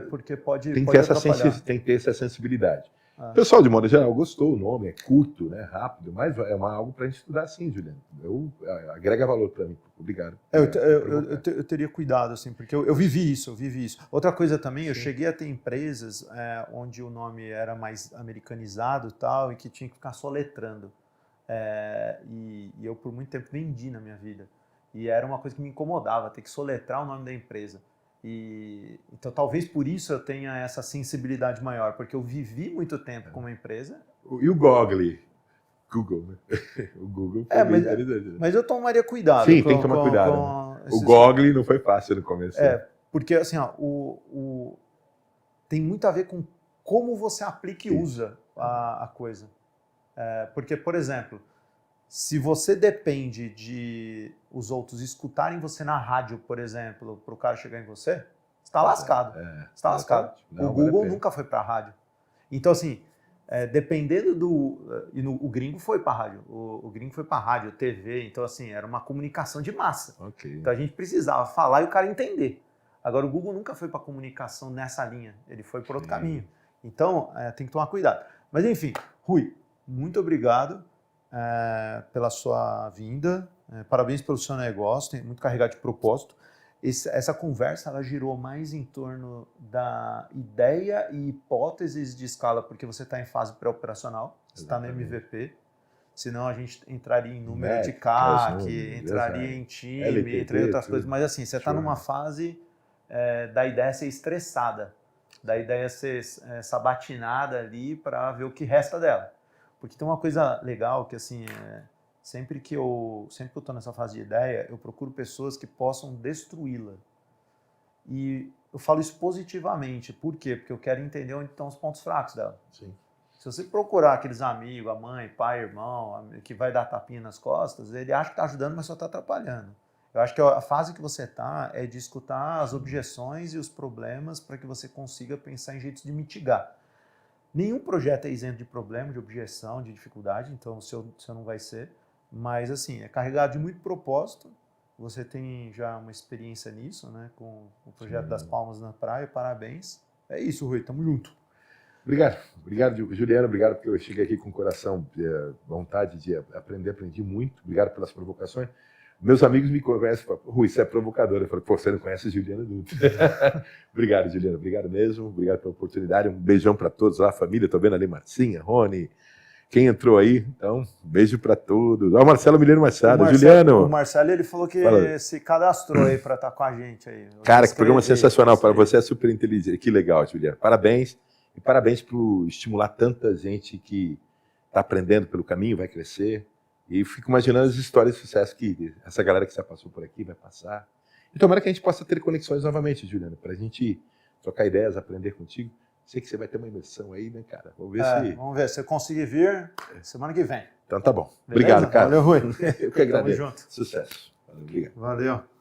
porque pode atrapalhar. Tem que ter essa sensibilidade. O pessoal, de modo geral, gostou, o nome é curto, né, rápido, mas é algo para a gente estudar sim, Juliano. Agrega valor para mim, obrigado. Eu teria cuidado, assim, porque eu vivi isso. Outra coisa também, eu cheguei a ter empresas onde o nome era mais americanizado e tal, e que tinha que ficar soletrando. E eu, por muito tempo, vendi na minha vida. E era uma coisa que me incomodava, ter que soletrar o nome da empresa. Então, talvez por isso eu tenha essa sensibilidade maior, porque eu vivi muito tempo com uma empresa. E o Google, né? O Google foi bem interessante. Mas eu tomaria cuidado. Sim, tem que tomar cuidado. O Google não foi fácil no começo. Porque assim, tem muito a ver com como você aplica e usa a coisa. Porque, por exemplo, se você depende de os outros escutarem você na rádio, por exemplo, para o cara chegar em você, você está lascado. Você está lascado. O Google nunca foi para a rádio. Então, assim, dependendo o gringo foi para a rádio. O gringo foi para a rádio, TV. Então, assim, era uma comunicação de massa. Então, a gente precisava falar e o cara entender. Agora, o Google nunca foi para comunicação nessa linha. Ele foi por outro caminho. Então, tem que tomar cuidado. Mas, enfim, Rui, muito obrigado pela sua vinda, parabéns pelo seu negócio, tem muito carregado de propósito. Essa conversa ela girou mais em torno da ideia e hipóteses de escala, porque você está em fase pré-operacional, você está no MVP, senão a gente entraria em número de CAC, entraria em time, LTT, entre outras coisas, mas assim, você está numa fase da ideia ser estressada, da ideia ser sabatinada ali para ver o que resta dela. Porque tem uma coisa legal que, assim, sempre que eu estou nessa fase de ideia, eu procuro pessoas que possam destruí-la. E eu falo isso positivamente. Por quê? Porque eu quero entender onde estão os pontos fracos dela. Sim. Se você procurar aqueles amigos, a mãe, pai, irmão, que vai dar tapinha nas costas, ele acha que está ajudando, mas só está atrapalhando. Eu acho que a fase que você está é de escutar as objeções e os problemas para que você consiga pensar em jeitos de mitigar. Nenhum projeto é isento de problema, de objeção, de dificuldade, então o seu não vai ser. Mas, assim, é carregado de muito propósito. Você tem já uma experiência nisso, né? Com o projeto das Palmas na Praia. Parabéns. É isso, Rui. Tamo junto. Obrigado. Obrigado, Juliano. Obrigado porque eu cheguei aqui com o coração, vontade de aprender. Aprendi muito. Obrigado pelas provocações. Meus amigos me conhecem, Rui, você é provocador. Eu falei, pô, você não conhece Juliano Dutra. Obrigado, Juliano. Obrigado mesmo. Obrigado pela oportunidade. Um beijão para todos lá, a família. Tô vendo ali Marcinha, Rony, quem entrou aí. Então, um beijo para todos. Ó, o Marcelo Milheiro Machado. Juliano. O Marcelo, ele falou que se cadastrou aí para estar com a gente aí. Cara, que programa sensacional. Para você é super inteligente. Que legal, Juliano. Parabéns. E parabéns por estimular tanta gente que está aprendendo pelo caminho, vai crescer. E fico imaginando as histórias de sucesso que essa galera que já passou por aqui vai passar. E tomara que a gente possa ter conexões novamente, Juliano, para a gente trocar ideias, aprender contigo. Sei que você vai ter uma imersão aí, né, cara? Vamos ver se eu conseguir vir semana que vem. Então tá bom. Beleza? Obrigado, cara. Valeu, Rui. Eu que agradeço. Tamo junto. Sucesso. Valeu, obrigado. Valeu.